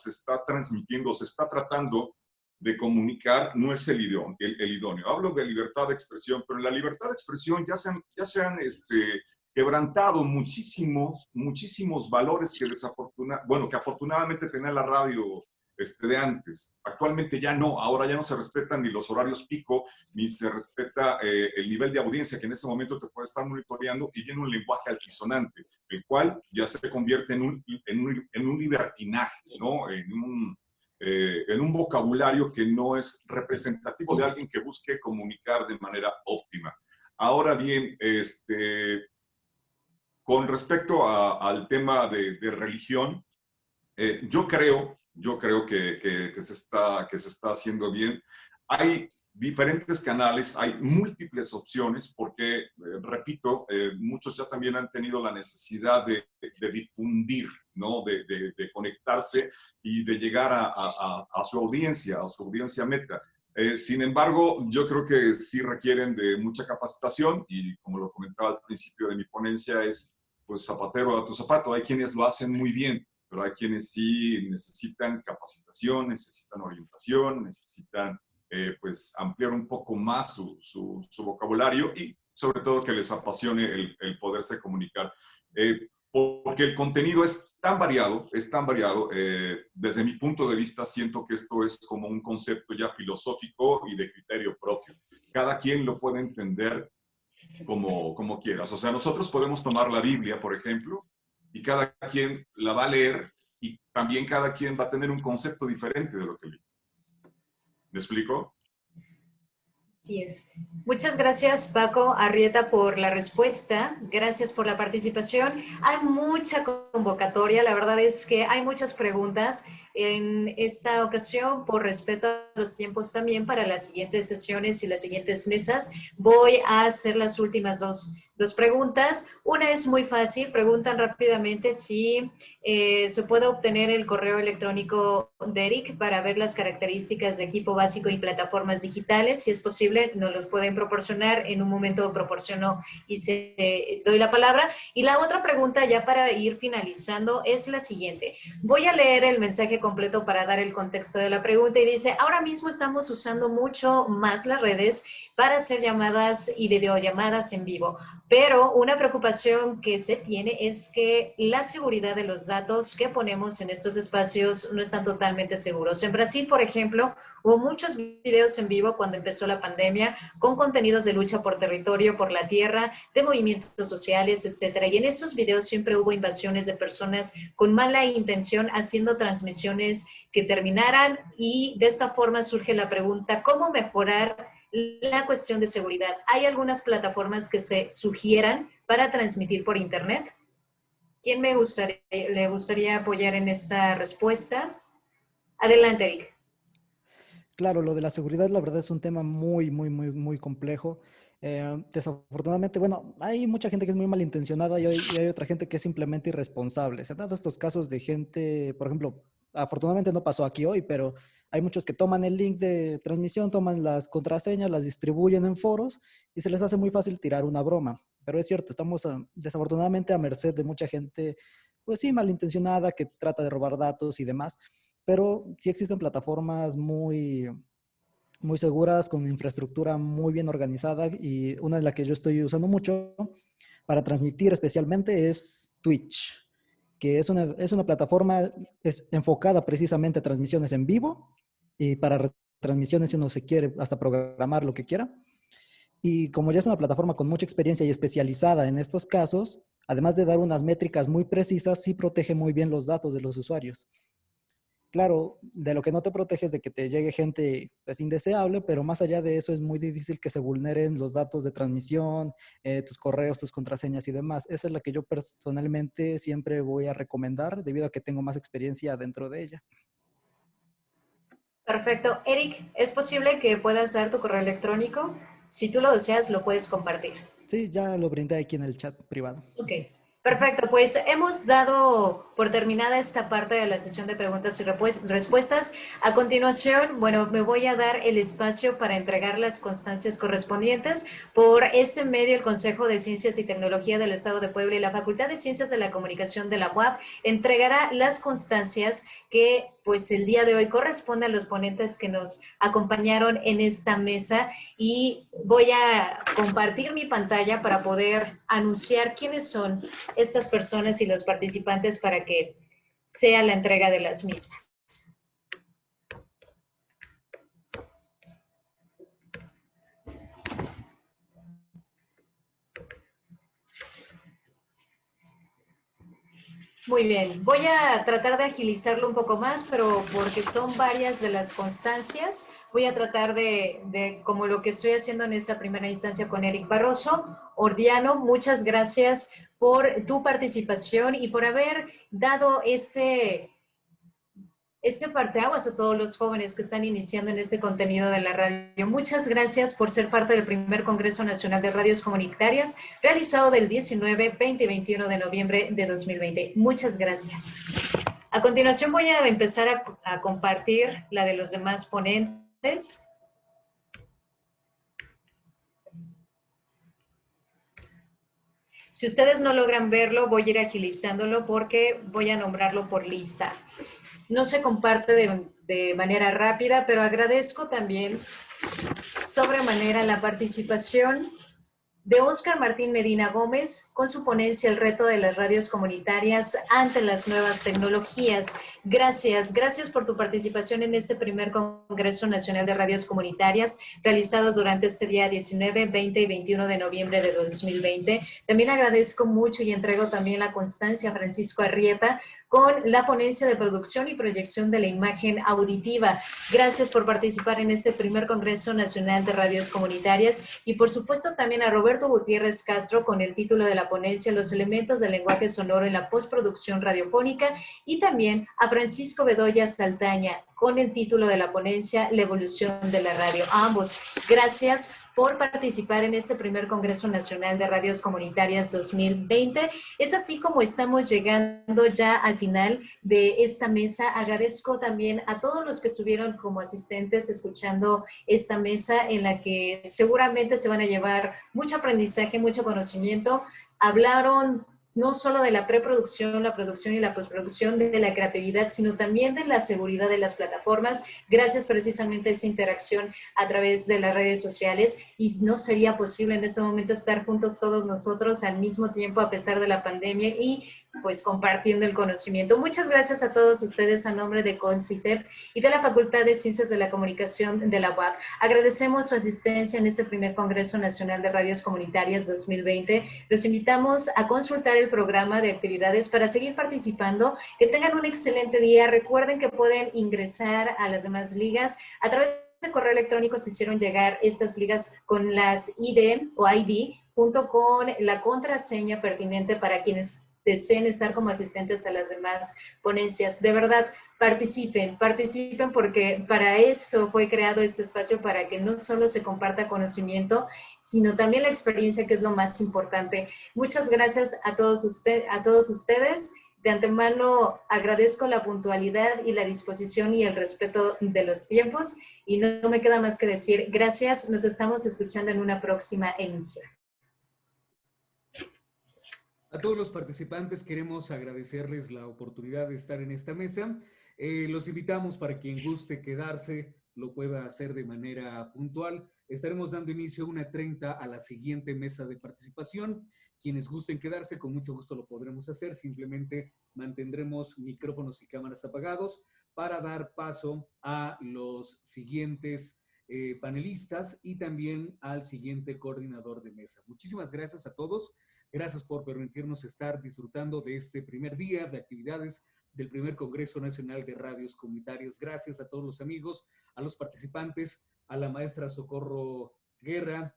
Speaker 5: transmitiendo, se está tratando de comunicar no es el idóneo. Hablo de libertad de expresión, pero en la libertad de expresión ya se han quebrantado muchísimos valores que que afortunadamente tenía la radio de antes. Actualmente ya no, ahora ya no se respetan ni los horarios pico, ni se respeta el nivel de audiencia que en ese momento te puede estar monitoreando, y viene un lenguaje altisonante, el cual ya se convierte en un libertinaje, ¿no? En un vocabulario que no es representativo de alguien que busque comunicar de manera óptima. Ahora bien, con respecto al tema de religión, yo creo que se está haciendo bien. Hay diferentes canales, hay múltiples opciones, porque, repito, muchos ya también han tenido la necesidad de difundir, ¿no? De conectarse y de llegar a su audiencia meta. Sin embargo, yo creo que sí requieren de mucha capacitación y, como lo comentaba al principio de mi ponencia, es pues zapatero a tu zapato. Hay quienes lo hacen muy bien, pero hay quienes sí necesitan capacitación, necesitan orientación, necesitan pues ampliar un poco más su vocabulario y sobre todo que les apasione el poderse comunicar. Porque el contenido es tan variado, desde mi punto de vista siento que esto es como un concepto ya filosófico y de criterio propio. Cada quien lo puede entender como quieras. O sea, nosotros podemos tomar la Biblia, por ejemplo, y cada quien la va a leer y también cada quien va a tener un concepto diferente de lo que lee. ¿Me explico?
Speaker 1: Así es. Muchas gracias, Paco Arrieta, por la respuesta. Gracias por la participación. Hay mucha convocatoria. La verdad es que hay muchas preguntas. En esta ocasión, por respeto a los tiempos también para las siguientes sesiones y las siguientes mesas, voy a hacer las últimas dos preguntas. Una es muy fácil. Preguntan rápidamente si se puede obtener el correo electrónico de Eric para ver las características de equipo básico y plataformas digitales. Si es posible, nos los pueden proporcionar. En un momento proporciono y doy la palabra. Y la otra pregunta, ya para ir finalizando, es la siguiente. Voy a leer el mensaje completo para dar el contexto de la pregunta y dice: ahora mismo estamos usando mucho más las redes para hacer llamadas y videollamadas en vivo. Pero una preocupación que se tiene es que la seguridad de los datos que ponemos en estos espacios no están totalmente seguros. En Brasil, por ejemplo, hubo muchos videos en vivo cuando empezó la pandemia con contenidos de lucha por territorio, por la tierra, de movimientos sociales, etcétera. Y en esos videos siempre hubo invasiones de personas con mala intención haciendo transmisiones que terminaran, y de esta forma surge la pregunta: ¿cómo mejorar la cuestión de seguridad? ¿Hay algunas plataformas que se sugieran para transmitir por internet? ¿Quién le gustaría apoyar en esta respuesta? Adelante, Eric.
Speaker 3: Claro, lo de la seguridad, la verdad, es un tema muy complejo. Desafortunadamente, bueno, hay mucha gente que es muy malintencionada y hay otra gente que es simplemente irresponsable. Se han dado estos casos de gente, por ejemplo, afortunadamente no pasó aquí hoy, pero hay muchos que toman el link de transmisión, toman las contraseñas, las distribuyen en foros y se les hace muy fácil tirar una broma. Pero es cierto, estamos desafortunadamente a merced de mucha gente, pues sí, malintencionada, que trata de robar datos y demás. Pero sí existen plataformas muy seguras, con infraestructura muy bien organizada, y una de las que yo estoy usando mucho para transmitir especialmente es Twitch. que es una plataforma enfocada precisamente a transmisiones en vivo y para retransmisiones si uno se quiere hasta programar lo que quiera. Y como ya es una plataforma con mucha experiencia y especializada en estos casos, además de dar unas métricas muy precisas, sí protege muy bien los datos de los usuarios. Claro, de lo que no te protege es de que te llegue gente pues, indeseable, pero más allá de eso es muy difícil que se vulneren los datos de transmisión, tus correos, tus contraseñas y demás. Esa es la que yo personalmente siempre voy a recomendar debido a que tengo más experiencia dentro de ella.
Speaker 1: Perfecto. Eric, ¿es posible que puedas dar tu correo electrónico? Si tú lo deseas, lo puedes compartir.
Speaker 3: Sí, ya lo brindé aquí en el chat privado.
Speaker 1: Ok, perfecto. Pues hemos dado por terminada esta parte de la sesión de preguntas y respuestas. A continuación, bueno, me voy a dar el espacio para entregar las constancias correspondientes. Por este medio, el Consejo de Ciencias y Tecnología del Estado de Puebla y la Facultad de Ciencias de la Comunicación de la UAP entregará las constancias que pues el día de hoy corresponde a los ponentes que nos acompañaron en esta mesa, y voy a compartir mi pantalla para poder anunciar quiénes son estas personas y los participantes para que sea la entrega de las mismas. Muy bien, voy a tratar de agilizarlo un poco más, pero porque son varias de las constancias, voy a tratar de como lo que estoy haciendo en esta primera instancia con Eric Barroso. Ordiano, muchas gracias por tu participación y por haber dado este parteaguas a todos los jóvenes que están iniciando en este contenido de la radio. Muchas gracias por ser parte del primer Congreso Nacional de Radios Comunitarias realizado del 19, 20 y 21 de noviembre de 2020. Muchas gracias. A continuación voy a empezar a compartir la de los demás ponentes. Si ustedes no logran verlo, voy a ir agilizándolo porque voy a nombrarlo por lista. No se comparte de manera rápida, pero agradezco también sobremanera la participación de Óscar Martín Medina Gómez con su ponencia El reto de las radios comunitarias ante las nuevas tecnologías. Gracias por tu participación en este primer Congreso Nacional de Radios Comunitarias realizados durante este día 19, 20 y 21 de noviembre de 2020. También agradezco mucho y entrego también la constancia a Francisco Arrieta con la ponencia de producción y proyección de la imagen auditiva. Gracias por participar en este primer Congreso Nacional de Radios Comunitarias y por supuesto también a Roberto Gutiérrez Castro con el título de la ponencia Los elementos del lenguaje sonoro en la postproducción radiofónica, y también a Francisco Bedoya Saldaña con el título de la ponencia La evolución de la radio. A ambos, gracias por participar en este primer Congreso Nacional de Radios Comunitarias 2020. Es así como estamos llegando ya al final de esta mesa. Agradezco también a todos los que estuvieron como asistentes escuchando esta mesa en la que seguramente se van a llevar mucho aprendizaje, mucho conocimiento. Hablaron no solo de la preproducción, la producción y la postproducción, de la creatividad, sino también de la seguridad de las plataformas, gracias precisamente a esa interacción a través de las redes sociales, y no sería posible en este momento estar juntos todos nosotros al mismo tiempo a pesar de la pandemia y pues compartiendo el conocimiento. Muchas gracias a todos ustedes a nombre de CONCITEP y de la Facultad de Ciencias de la Comunicación de la UAP. Agradecemos su asistencia en este primer Congreso Nacional de Radios Comunitarias 2020. Los invitamos a consultar el programa de actividades para seguir participando. Que tengan un excelente día. Recuerden que pueden ingresar a las demás ligas a través de correo electrónico. Se hicieron llegar estas ligas con las ID o ID junto con la contraseña pertinente para quienes deseen estar como asistentes a las demás ponencias. De verdad, participen porque para eso fue creado este espacio, para que no solo se comparta conocimiento, sino también la experiencia, que es lo más importante. Muchas gracias a todos ustedes. De antemano agradezco la puntualidad y la disposición y el respeto de los tiempos, y no me queda más que decir gracias. Nos estamos escuchando en una próxima emisión.
Speaker 2: A todos los participantes queremos agradecerles la oportunidad de estar en esta mesa. Los invitamos para quien guste quedarse, lo pueda hacer de manera puntual. Estaremos dando inicio a 1:30 a la siguiente mesa de participación Quienes gusten quedarse, con mucho gusto lo podremos hacer. Simplemente mantendremos micrófonos y cámaras apagados para dar paso a los siguientes panelistas y también al siguiente coordinador de mesa. Muchísimas gracias a todos. Gracias por permitirnos estar disfrutando de este primer día de actividades del primer Congreso Nacional de Radios Comunitarias. Gracias a todos los amigos, a los participantes, a la maestra Socorro Guerra,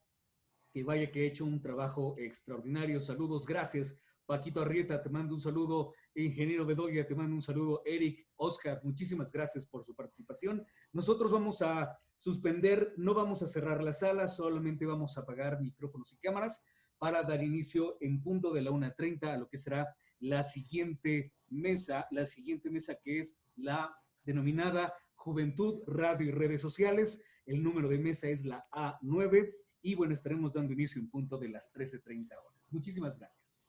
Speaker 2: que vaya que ha hecho un trabajo extraordinario. Saludos, gracias. Paquito Arrieta, te mando un saludo. Ingeniero Bedoya, te mando un saludo. Eric, Oscar, muchísimas gracias por su participación. Nosotros vamos a suspender, no vamos a cerrar la sala, solamente vamos a apagar micrófonos y cámaras para dar inicio en punto de la 1:30 a lo que será la siguiente mesa que es la denominada Juventud, Radio y Redes Sociales. El número de mesa es la A9 y bueno, estaremos dando inicio en punto de las 13:30 horas. Muchísimas gracias.